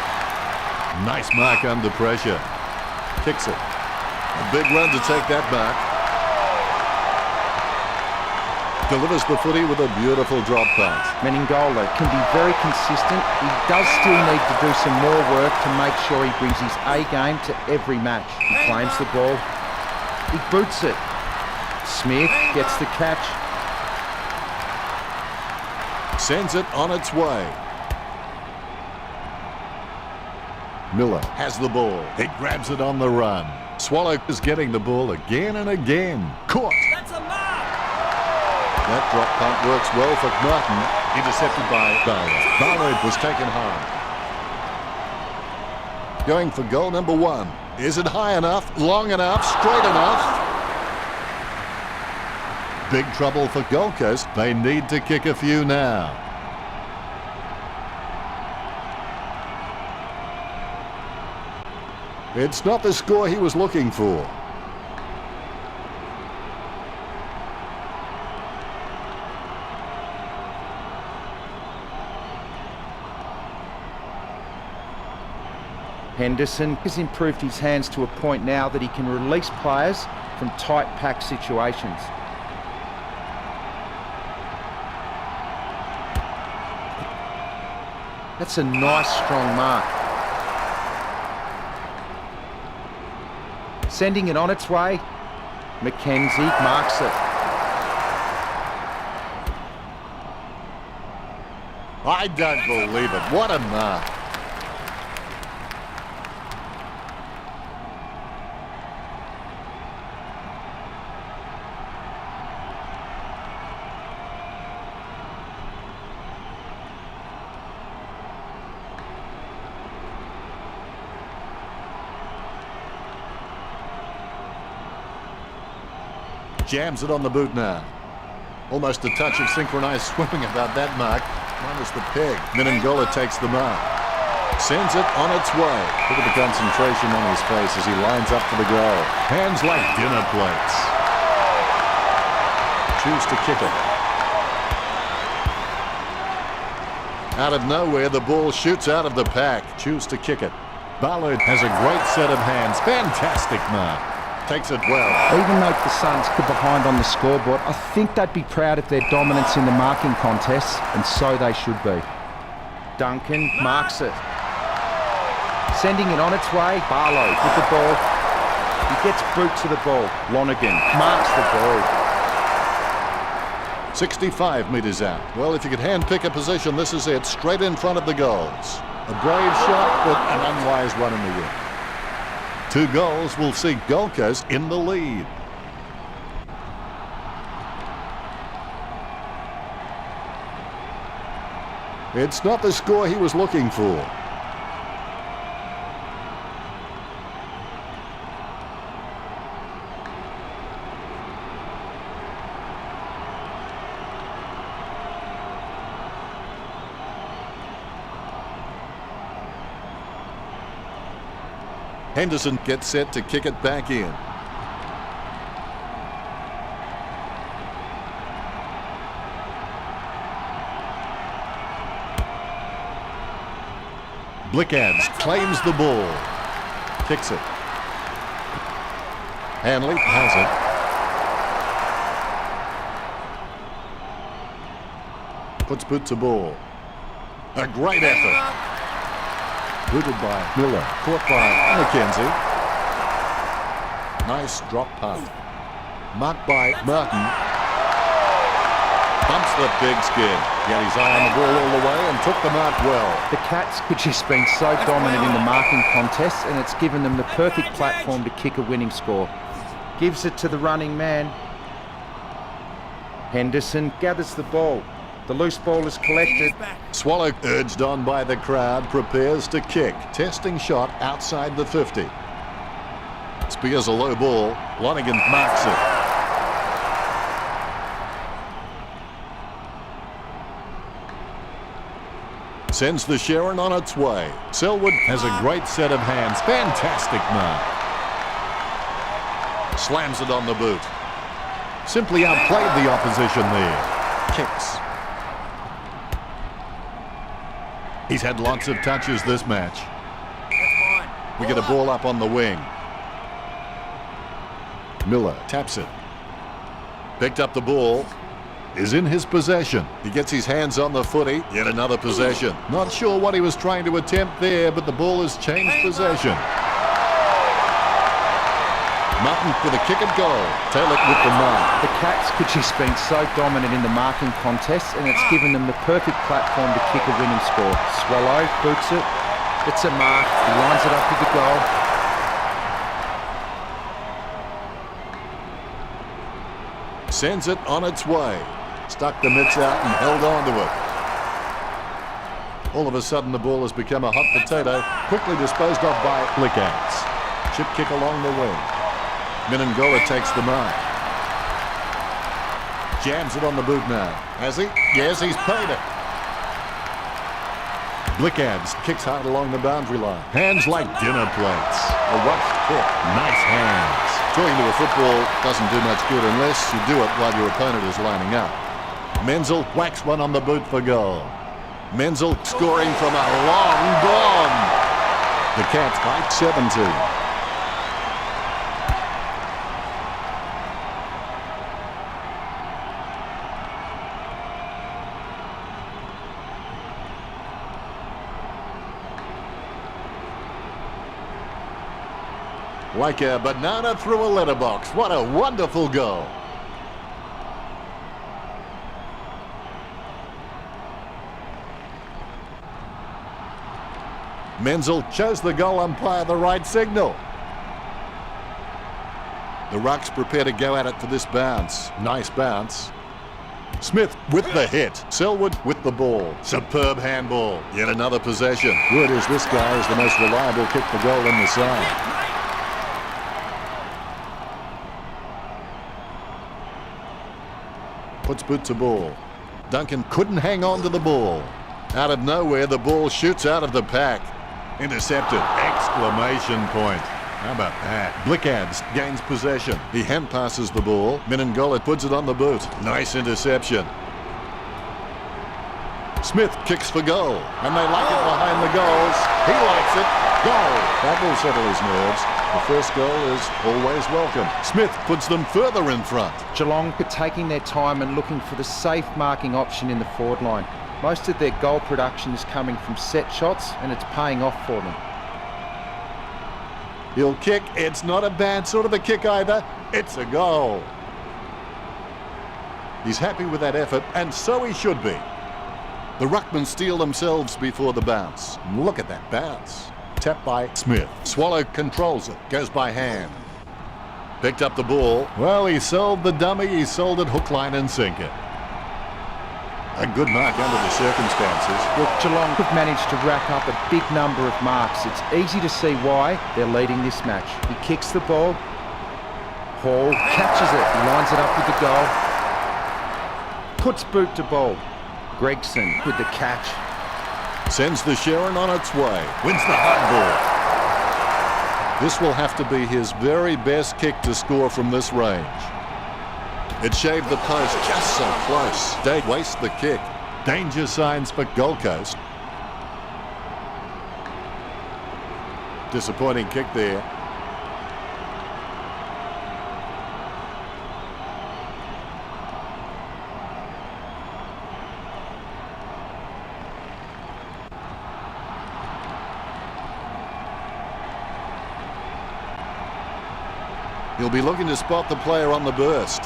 Nice mark under pressure. Kicks it. A big run to take that back. Delivers the footy with a beautiful drop pass. Meningola can be very consistent. He does still need to do some more work to make sure he brings his A game to every match. He claims the ball. He boots it. Smith gets the catch. Sends it on its way. Miller has the ball. He grabs it on the run. Swallow is getting the ball again and again. Caught. That's a mark! That drop punt works well for Martin. Intercepted by Ballard. Ballard was taken home. Going for goal number 1. Is it high enough, long enough, straight enough? Big trouble for Gold Coast. They need to kick a few now. It's not the score he was looking for. Henderson has improved his hands to a point now that he can release players from tight pack situations. That's a nice strong mark. Sending it on its way. McKenzie marks it. I don't believe it. What a mark. Jams it on the boot now. Almost a touch of synchronized swimming about that mark. Minus the peg. Minangola takes the mark. Sends it on its way. Look at the concentration on his face as he lines up for the goal. Hands like dinner plates. Choose to kick it. Out of nowhere, the ball shoots out of the pack. Choose to kick it. Ballard has a great set of hands. Fantastic mark. Takes it well. Even though the Suns are behind on the scoreboard, I think they'd be proud of their dominance in the marking contests, and so they should be. Duncan marks it. Sending it on its way. Barlow with the ball. He gets boot to the ball. Lonergan marks the ball. 65 metres out. Well, if you could hand-pick a position, this is it. Straight in front of the goals. A brave shot, but an unwise one in the end. 2 goals will see Gold Coast in the lead. It's not the score he was looking for. Henderson gets set to kick it back in. Blickads claims the ball. Kicks it. Hanley has it. Puts boot to ball. A great effort. Booted by Miller. Caught by McKenzie. Nice drop punt. Marked by Martin. Bumps the big skin. Got his eye on the ball all the way and took the mark well. The Cats have just been so dominant in the marking contests, and it's given them the perfect platform to kick a winning score. Gives it to the running man. Henderson gathers the ball. The loose ball is collected. Swallow, urged on by the crowd, prepares to kick. Testing shot outside the 50. Spears a low ball. Lonergan marks it. Sends the Sharon on its way. Selwood has a great set of hands. Fantastic mark. Slams it on the boot. Simply outplayed the opposition there. Kicks. He's had lots of touches this match. We get a ball up on the wing. Miller taps it. Picked up the ball. Is in his possession. He gets his hands on the footy. Yet another possession. Not sure what he was trying to attempt there, but the ball has changed possession. Martin with a kick and goal. Taylor with the mark. The Cats have just been so dominant in the marking contests, and it's given them the perfect platform to kick a winning score. Swallow boots it. It's a mark. He lines it up with the goal. Sends it on its way. Stuck the mitts out and held on to it. All of a sudden the ball has become a hot potato, quickly disposed of by Blickads. Chip kick along the wing. Minangola takes the mark. Jams it on the boot now. Has he? Yes, he's paid it. Blickads kicks hard along the boundary line. Hands like dinner plates. A rush kick. Nice hands. Talking to a football doesn't do much good unless you do it while your opponent is lining up. Menzel whacks one on the boot for goal. Menzel scoring from a long bomb. The Cats by 17. Like a banana through a letterbox. What a wonderful goal. Menzel shows the goal umpire the right signal. The Rucks prepare to go at it for this bounce. Nice bounce. Smith with the hit. Selwood with the ball. Superb handball. Yet another possession. Word is this guy is the most reliable kick for goal in the side. Puts boot to ball. Duncan couldn't hang on to the ball. Out of nowhere, the ball shoots out of the pack. Intercepted. Exclamation point. How about that? Blickads gains possession. He hand passes the ball. Menengola puts it on the boot. Nice interception. Smith kicks for goal. And they like it behind the goals. He likes it. Goal. That will settle his nerves. The first goal is always welcome. Smith puts them further in front. Geelong are taking their time and looking for the safe marking option in the forward line. Most of their goal production is coming from set shots and it's paying off for them. He'll kick. It's not a bad sort of a kick either. It's a goal. He's happy with that effort, and so he should be. The Ruckmen steel themselves before the bounce. Look at that bounce. Tapped by Smith. Swallow controls it. Goes by hand. Picked up the ball. Well, he sold the dummy. He sold it hook, line and sinker. A good mark under the circumstances. Look, Geelong have managed to rack up a big number of marks. It's easy to see why they're leading this match. He kicks the ball. Hall catches it. He lines it up with the goal. Puts boot to ball. Gregson with the catch. Sends the Sharon on its way. Wins the hard ball. This will have to be his very best kick to score from this range. It shaved the post just so close. They waste the kick. Danger signs for Gold Coast. Disappointing kick there. He'll be looking to spot the player on the burst.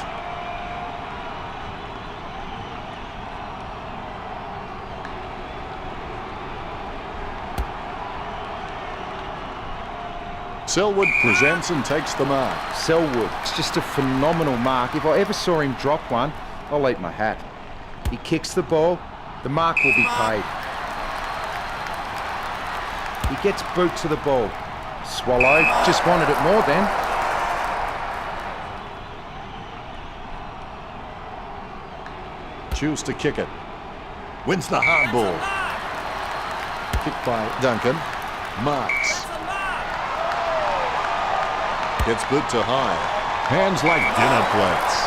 Selwood presents and takes the mark. Selwood, it's just a phenomenal mark. If I ever saw him drop one, I'll eat my hat. He kicks the ball, the mark will be paid. He gets boot to the ball. Swallow just wanted it more then. Choose to kick it. Wins the hard ball. Kicked by Duncan. Marks. Gets boot to high. Hands like dinner plates.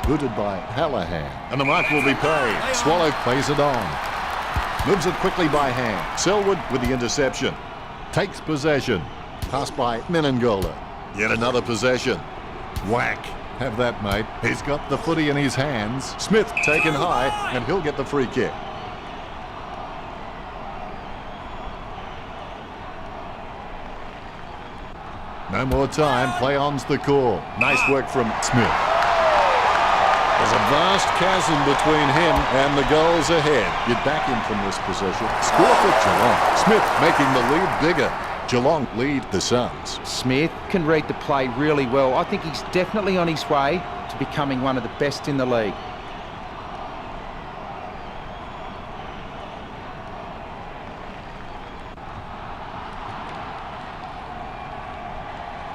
Booted by Hallahan. And the mark will be paid. Swallow plays it on. Moves it quickly by hand. Selwood with the interception. Takes possession. Pass by Menengola. Yet another possession. Whack. Have that, mate. He's got the footy in his hands. Smith taken high, and he'll get the free kick. No more time. Play on's the call. Nice work from Smith. There's a vast chasm between him and the goals ahead. You'd back him from this position. Score for Geelong. Smith making the lead bigger. Geelong lead the Suns. Smith can read the play really well. I think he's definitely on his way to becoming one of the best in the league.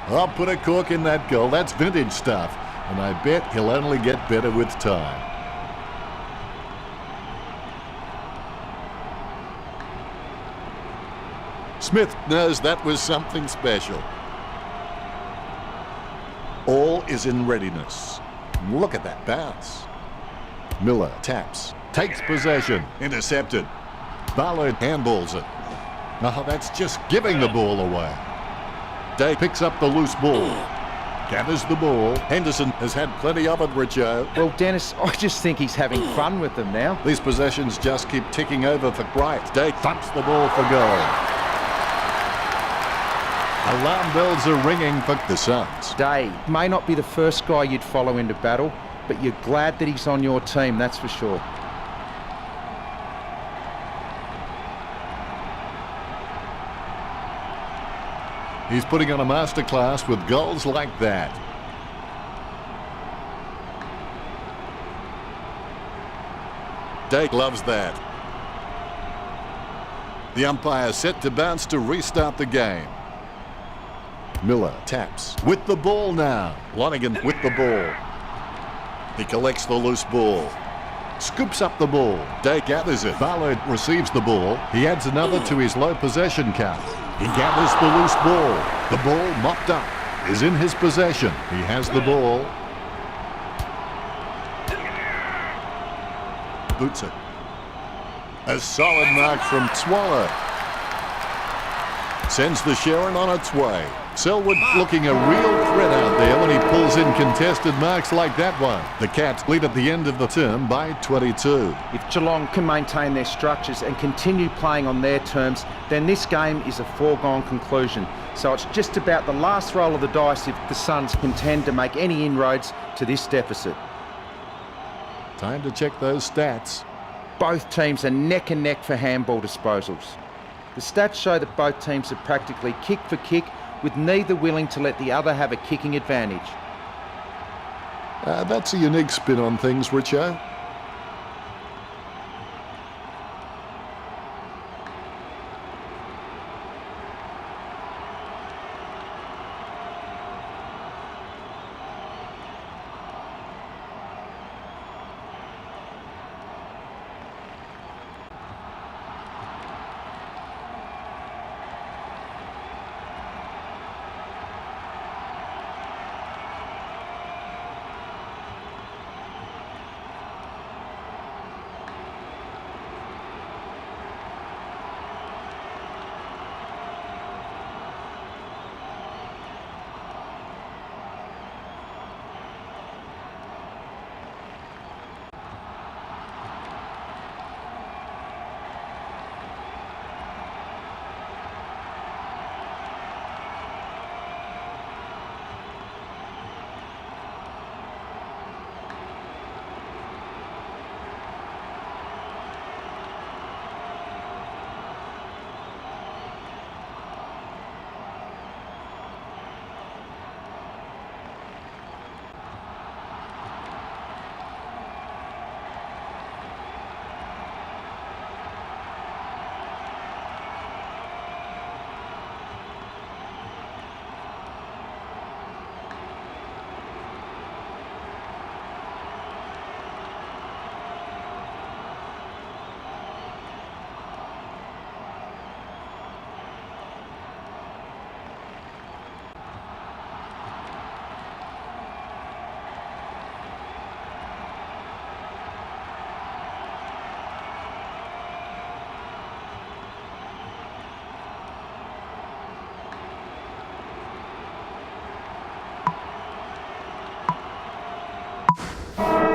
I'll put a cork in that goal. That's vintage stuff. And I bet he'll only get better with time. Smith knows that was something special. All is in readiness. Look at that bounce. Miller taps, takes possession, intercepted. Barlow handballs it. Oh, that's just giving the ball away. Day picks up the loose ball. Gathers the ball. Henderson has had plenty of it, Richo. Well, Dennis, I just think he's having fun with them now. These possessions just keep ticking over for Bright. Day thumps the ball for goal. Alarm bells are ringing for the Suns. Day may not be the first guy you'd follow into battle, but you're glad that he's on your team, that's for sure. He's putting on a masterclass with goals like that. Dake loves that. The umpire set to bounce to restart the game. Miller taps with the ball now. Lonergan with the ball. He collects the loose ball. Scoops up the ball. Dake gathers it. Barlow receives the ball. He adds another to his low possession count. He gathers the loose ball. The ball mopped up is in his possession. He has the ball. Boots it. A solid mark from Swallow. Sends the Sharon on its way. Selwood looking a real threat out there when he pulls in contested marks like that one. The Cats lead at the end of the term by 22. If Geelong can maintain their structures and continue playing on their terms, then this game is a foregone conclusion. So it's just about the last roll of the dice if the Suns intend to make any inroads to this deficit. Time to check those stats. Both teams are neck and neck for handball disposals. The stats show that both teams are practically kick for kick, with neither willing to let the other have a kicking advantage. That's a unique spin on things, Richo.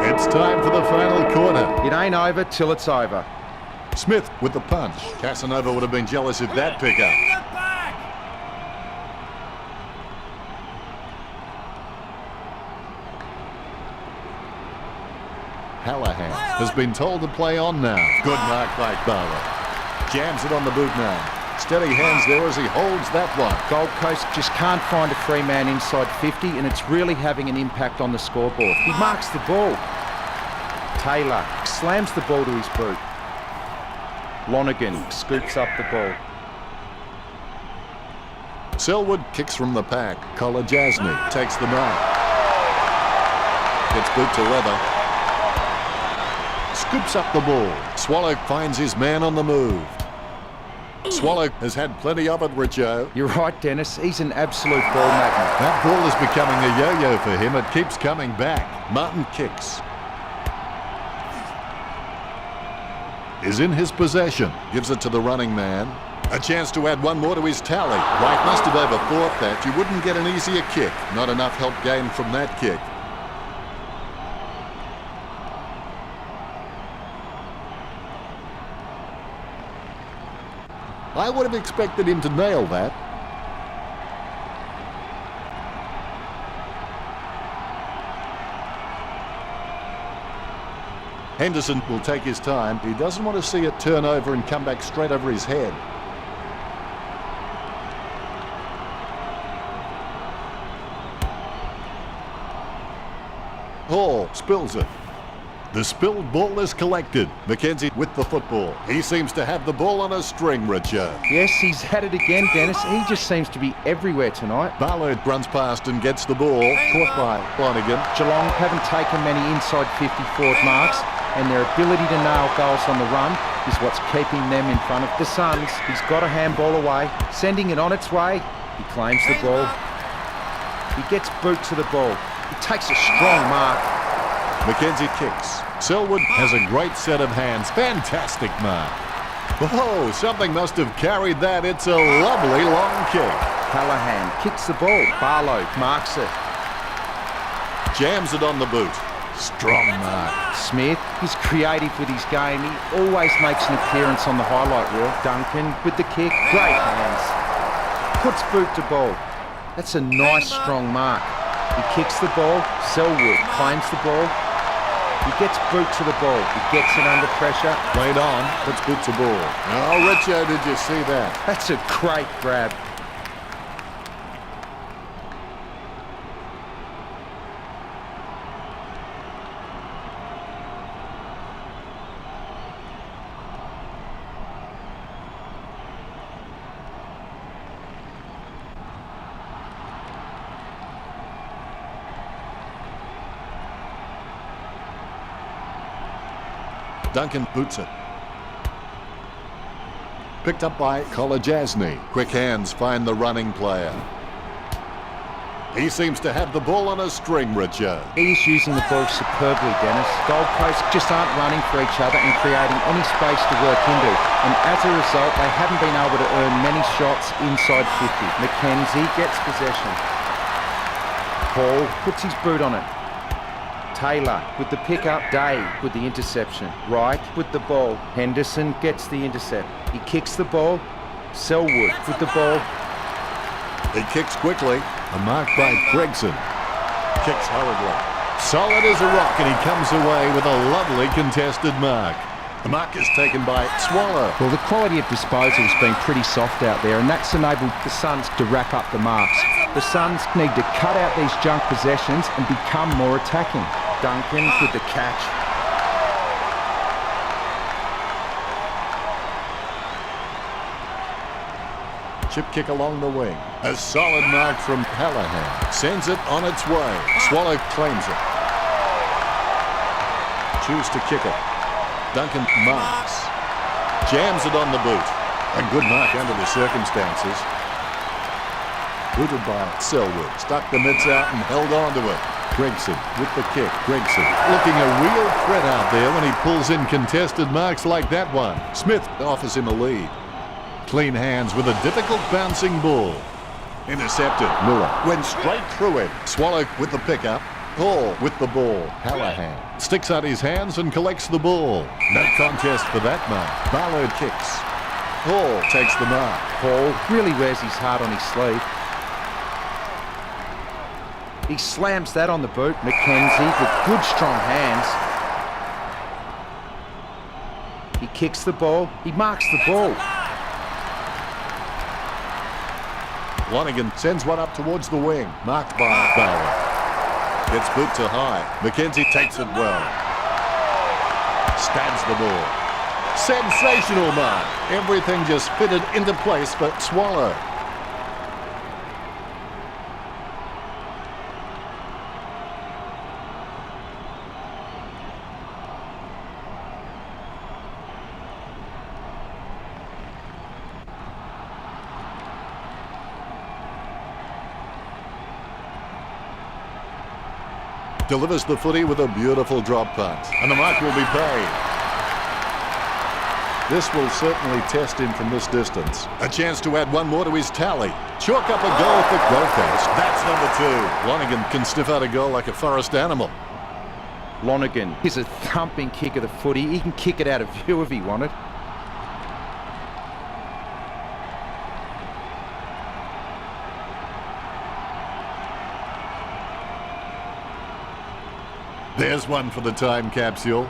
It's time for the final quarter. It ain't over till it's over. Smith with the punch. Casanova would have been jealous of that pickup. Hallahan has been told to play on now. Good mark by Barlow. Jams it on the boot now. Steady hands there as he holds that one. Gold Coast just can't find a free man inside 50, and it's really having an impact on the scoreboard. He marks the ball. Taylor slams the ball to his boot. Lonergan scoops up the ball. Selwood kicks from the pack. Kolajasny takes the mark. Gets boot to leather. Scoops up the ball. Swallow finds his man on the move. Swallow has had plenty of it, Richo. You're right, Dennis. He's an absolute ball magnet. That ball is becoming a yo-yo for him. It keeps coming back. Martin kicks. Is in his possession. Gives it to the running man. A chance to add one more to his tally. White must have overthought that. You wouldn't get an easier kick. Not enough help gained from that kick. I would have expected him to nail that. Henderson will take his time. He doesn't want to see it turn over and come back straight over his head. Hall spills it. The spilled ball is collected. Mackenzie with the football. He seems to have the ball on a string, Richo. Yes, he's had it again, Dennis. He just seems to be everywhere tonight. Barlow runs past and gets the ball. Caught by Flanagan. Geelong haven't taken many inside 50 forward marks, and their ability to nail goals on the run is what's keeping them in front of the Suns. He's got a handball away, sending it on its way. He claims the ball. He gets boot to the ball. He takes a strong mark. Mackenzie kicks. Selwood has a great set of hands. Fantastic mark. Oh, something must have carried that. It's a lovely long kick. Callahan kicks the ball. Barlow marks it. Jams it on the boot. Strong mark. Smith is creative with his game. He always makes an appearance on the highlight reel. Duncan with the kick. Great hands. Puts boot to ball. That's a nice strong mark. He kicks the ball. Selwood claims the ball. He gets boot to the ball. He gets it under pressure. Played on. Puts boot to ball. Oh, Richo, did you see that? That's a great grab. Duncan boots it. Picked up by Kolajasny. Quick hands find the running player. He seems to have the ball on a string, Richo. He's using the ball superbly, Dennis. Gold Coast just aren't running for each other and creating any space to work into. And as a result, they haven't been able to earn many shots inside 50. Mackenzie gets possession. Hall puts his boot on it. Taylor with the pickup. Day with the interception. Wright with the ball. Henderson gets the intercept. He kicks the ball. Selwood with the ball. He kicks quickly. A mark by Gregson. Kicks hurriedly. Solid as a rock, and he comes away with a lovely contested mark. The mark is taken by Swallow. Well, the quality of disposal has been pretty soft out there, and that's enabled the Suns to rack up the marks. The Suns need to cut out these junk possessions and become more attacking. Duncan with the catch. Chip kick along the wing. A solid mark from Callahan. Sends it on its way. Swallow claims it. Choose to kick it. Duncan marks. Jams it on the boot. A good mark under the circumstances. Booted by Selwood. Stuck the mitts out and held on to it. Gregson with the kick. Gregson looking a real threat out there when he pulls in contested marks like that one. Smith offers him a lead. Clean hands with a difficult bouncing ball. Intercepted. Miller went straight through it. Swallow with the pickup. Hall with the ball. Callahan sticks out his hands and collects the ball. No contest for that mark. Barlow kicks. Hall takes the mark. Hall really wears his heart on his sleeve. He slams that on the boot. Mackenzie with good strong hands. He kicks the ball. He marks the ball. Flanagan sends one up towards the wing. Marked by Barlow. Gets boot to high. Mackenzie takes it well. Stabs the ball. Sensational mark. Everything just fitted into place for Swallow. Delivers the footy with a beautiful drop punt. And the mark will be paid. This will certainly test him from this distance. A chance to add one more to his tally. Chalk up a goal for Gold Coast. That's number 2. Lonergan can sniff out a goal like a forest animal. Lonergan is a thumping kick of the footy. He can kick it out of view if he wanted. There's one for the time capsule.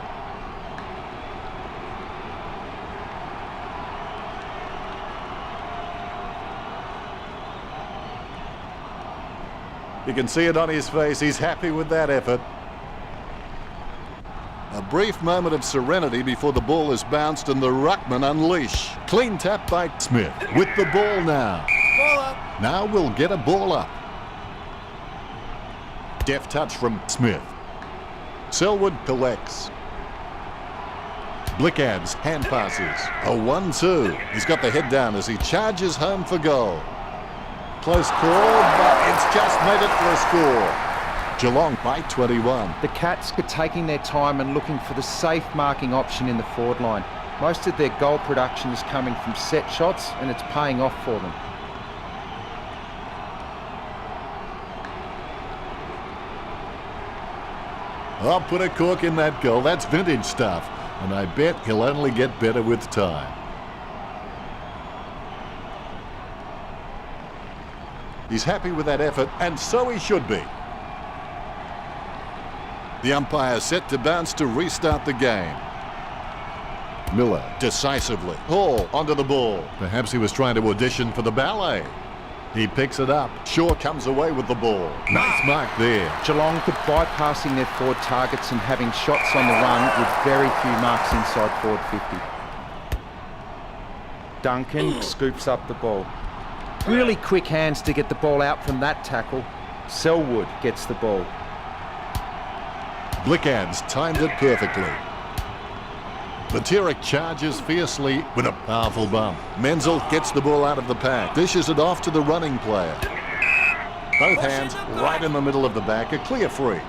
You can see it on his face. He's happy with that effort. A brief moment of serenity before the ball is bounced and the ruckman unleash. Clean tap by Smith. With the ball now. Ball up. Now we'll get a ball up. Deft touch from Smith. Selwood collects. Blickad's hand passes. A 1-2. He's got the head down as he charges home for goal. Close call, but it's just made it for a score. Geelong by 21. The Cats are taking their time and looking for the safe marking option in the forward line. Most of their goal production is coming from set shots, and it's paying off for them. I'll put a cork in that goal. That's vintage stuff. And I bet he'll only get better with time. He's happy with that effort, and so he should be. The umpire set to bounce to restart the game. Miller decisively. Hall onto the ball. Perhaps he was trying to audition for the ballet. He picks it up. Shaw comes away with the ball. Nice mark there. Geelong could bypassing their forward targets and having shots on the run with very few marks inside forward 50. Duncan scoops up the ball. Really quick hands to get the ball out from that tackle. Selwood gets the ball. Blickad's timed it perfectly. Batirek charges fiercely with a powerful bump. Menzel gets the ball out of the pack. Dishes it off to the running player. Both hands right in the middle of the back. A clear free.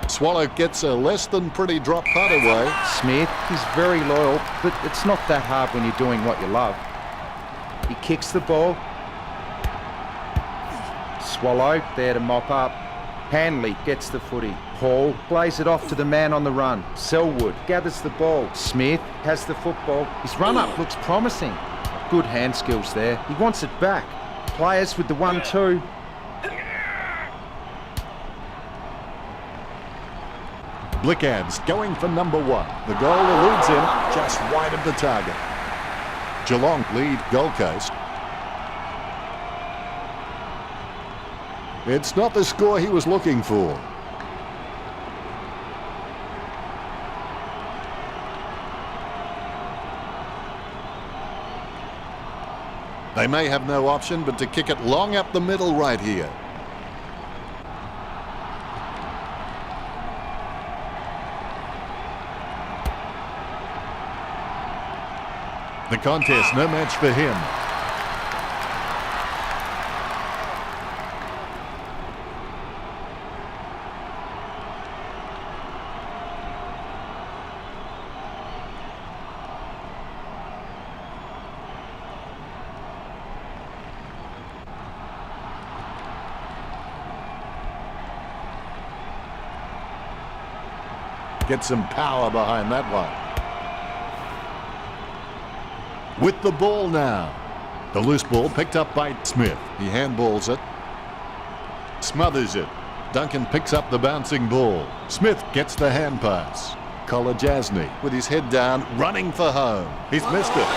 Swallow gets a less than pretty drop punt away. Smith is very loyal, but it's not that hard when you're doing what you love. He kicks the ball. Swallow there to mop up. Hanley gets the footy. Hall plays it off to the man on the run. Selwood gathers the ball. Smith has the football. His run-up looks promising. Good hand skills there. He wants it back. Players with the 1-2. Blickad's going for number 1. The goal eludes him just wide of the target. Geelong lead Gold Coast. It's not the score he was looking for. They may have no option but to kick it long up the middle right here. The contest, no match for him. Get some power behind that one. With the ball now. The loose ball picked up by Smith. He handballs it. Smothers it. Duncan picks up the bouncing ball. Smith gets the hand pass. Kolajasny with his head down, running for home. He's missed it.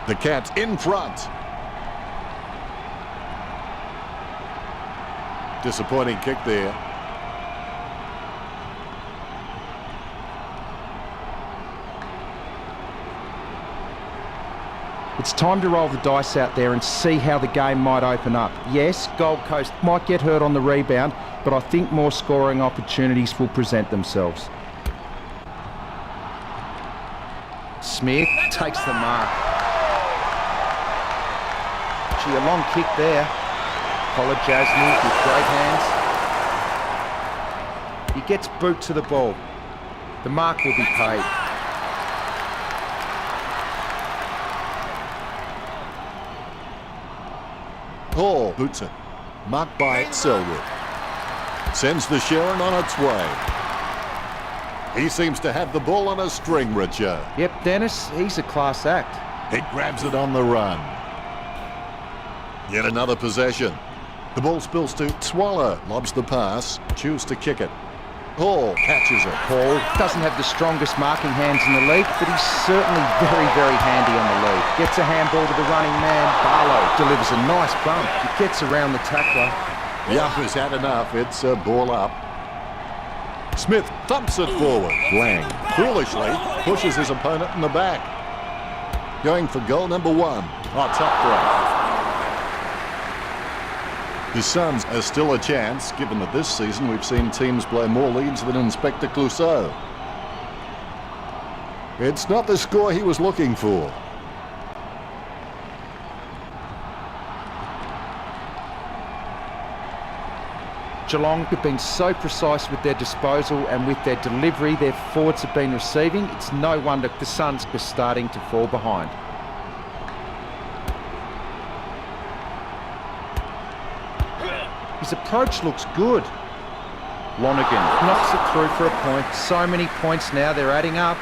The Cats in front. Disappointing kick there. It's time to roll the dice out there and see how the game might open up. Yes, Gold Coast might get hurt on the rebound, but I think more scoring opportunities will present themselves. Smith takes the mark. Gee, a long kick there. Jasny with great hands. He gets boot to the ball. The mark will be paid. Hall boots it. Marked by Selwood. Sends the Sharon on its way. He seems to have the ball on a string, Richard. Yep, Dennis, he's a class act. He grabs it on the run. Yet another possession. The ball spills to Swallow. Lobs the pass. Chooses to kick it. Hall catches it. Hall doesn't have the strongest marking hands in the league, but he's certainly very, very handy on the lead. Gets a handball to the running man. Barlow delivers a nice bump. He gets around the tackler. Yup has had enough. It's a ball up. Smith thumps it forward. Lang foolishly pushes his opponent in the back. Going for goal number 1. Oh, tough break. The Suns are still a chance, given that this season we've seen teams blow more leads than Inspector Clouseau. It's not the score he was looking for. Geelong have been so precise with their disposal and with their delivery their forwards have been receiving. It's no wonder the Suns are starting to fall behind. His approach looks good. Lonergan knocks it through for a point. So many points now, they're adding up.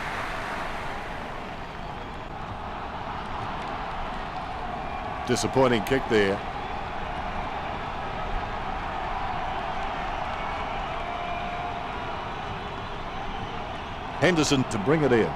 Disappointing kick there. Henderson to bring it in.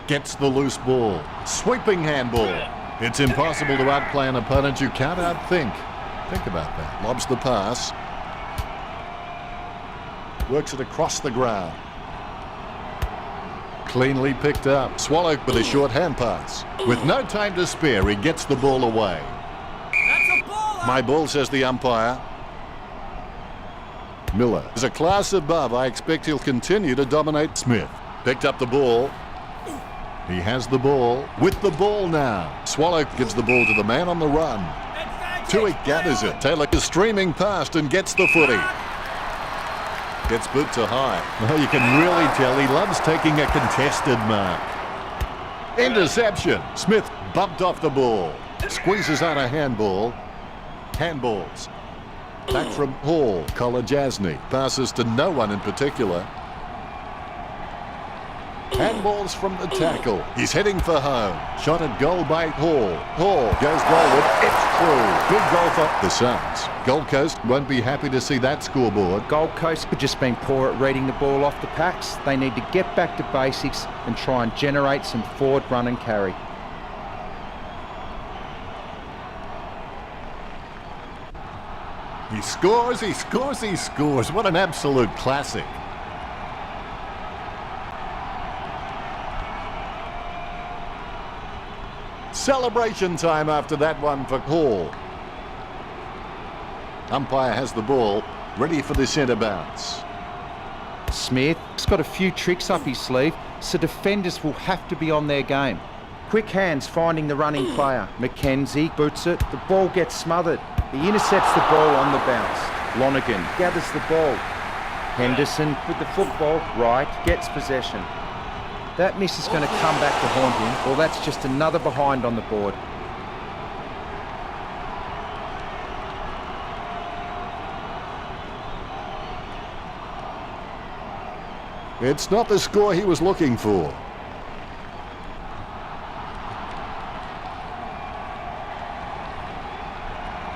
Gets the loose ball. Sweeping handball. It's impossible to outplay an opponent you can't outthink. Think about that. Lobs the pass. Works it across the ground. Cleanly picked up. Swallow with a short hand pass. With no time to spare, he gets the ball away. That's a ball! My ball, says the umpire. Miller is a class above. I expect he'll continue to dominate. Smith picked up the ball. He has the ball. With the ball now. Swallow gives the ball to the man on the run. Tui gathers it. Taylor is streaming past and gets the footy. Gets boot to high. Well, you can really tell he loves taking a contested mark. Interception. Smith bumped off the ball. Squeezes out a handball. Handballs. Back from Hall. Jasny passes to no one in particular. Handballs from the tackle. He's heading for home. Shot at goal by Hall. Hall goes forward. It's true. Good goal for the Suns. Gold Coast won't be happy to see that scoreboard. Gold Coast have just been poor at reading the ball off the packs. They need to get back to basics and try and generate some forward run and carry. He scores, he scores, he scores. What an absolute classic. Celebration time after that one for Hall. Umpire has the ball, ready for the centre bounce. Smith's got a few tricks up his sleeve, so defenders will have to be on their game. Quick hands finding the running player. McKenzie boots it, the ball gets smothered. He intercepts the ball on the bounce. Lonergan gathers the ball. Henderson with the football, right, gets possession. That miss is going to come back to haunt him. Well, that's just another behind on the board. It's not the score he was looking for.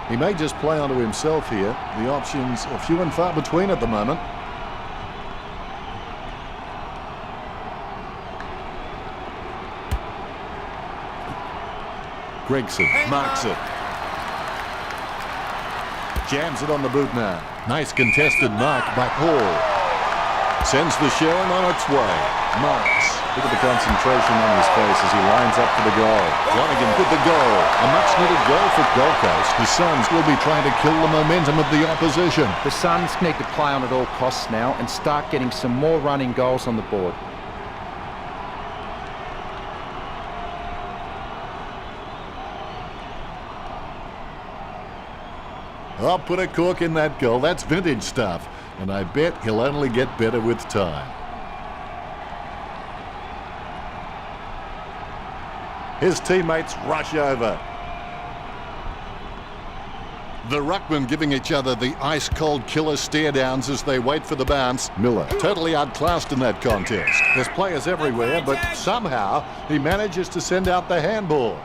He may just play onto himself here. The options are few and far between at the moment. Gregson marks it. Jams it on the boot now. Nice contested mark by Hall. Sends the Sharon on its way. Marks. Look at the concentration on his face as he lines up for the goal. Flanagan with the goal. A much-needed goal for Gold Coast. The Suns will be trying to kill the momentum of the opposition. The Suns need to play on at all costs now and start getting some more running goals on the board. I'll put a cork in that goal. That's vintage stuff. And I bet he'll only get better with time. His teammates rush over. The ruckmen giving each other the ice-cold killer stare-downs as they wait for the bounce. Miller totally outclassed in that contest. There's players everywhere, but somehow he manages to send out the handball.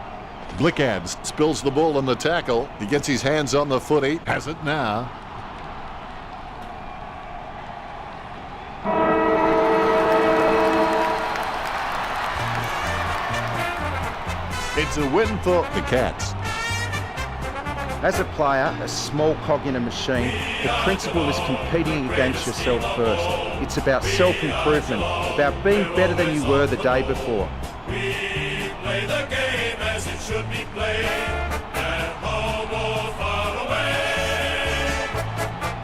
Blickabs spills the ball on the tackle. He gets his hands on the footy. Has it now. It's a win for the Cats. As a player, a small cog in a machine, the principle is competing against yourself first. It's about self-improvement, about being better than you were the day before. We play the game as it should be played, at home or far away.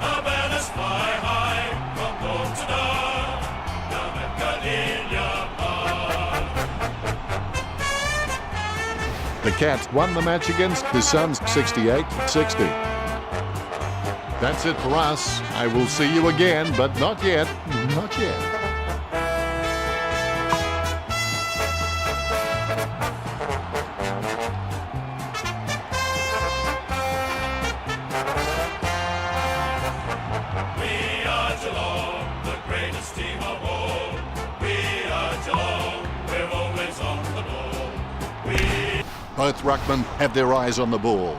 Our banners fly high from north to north, down at Cardinia Park. The Cats won the match against the Suns 68-60. That's it for us. I will see you again, but not yet. Not yet. We are Geelong, the greatest team of all. We are Geelong, we're always on the ball. Both ruckmen have their eyes on the ball.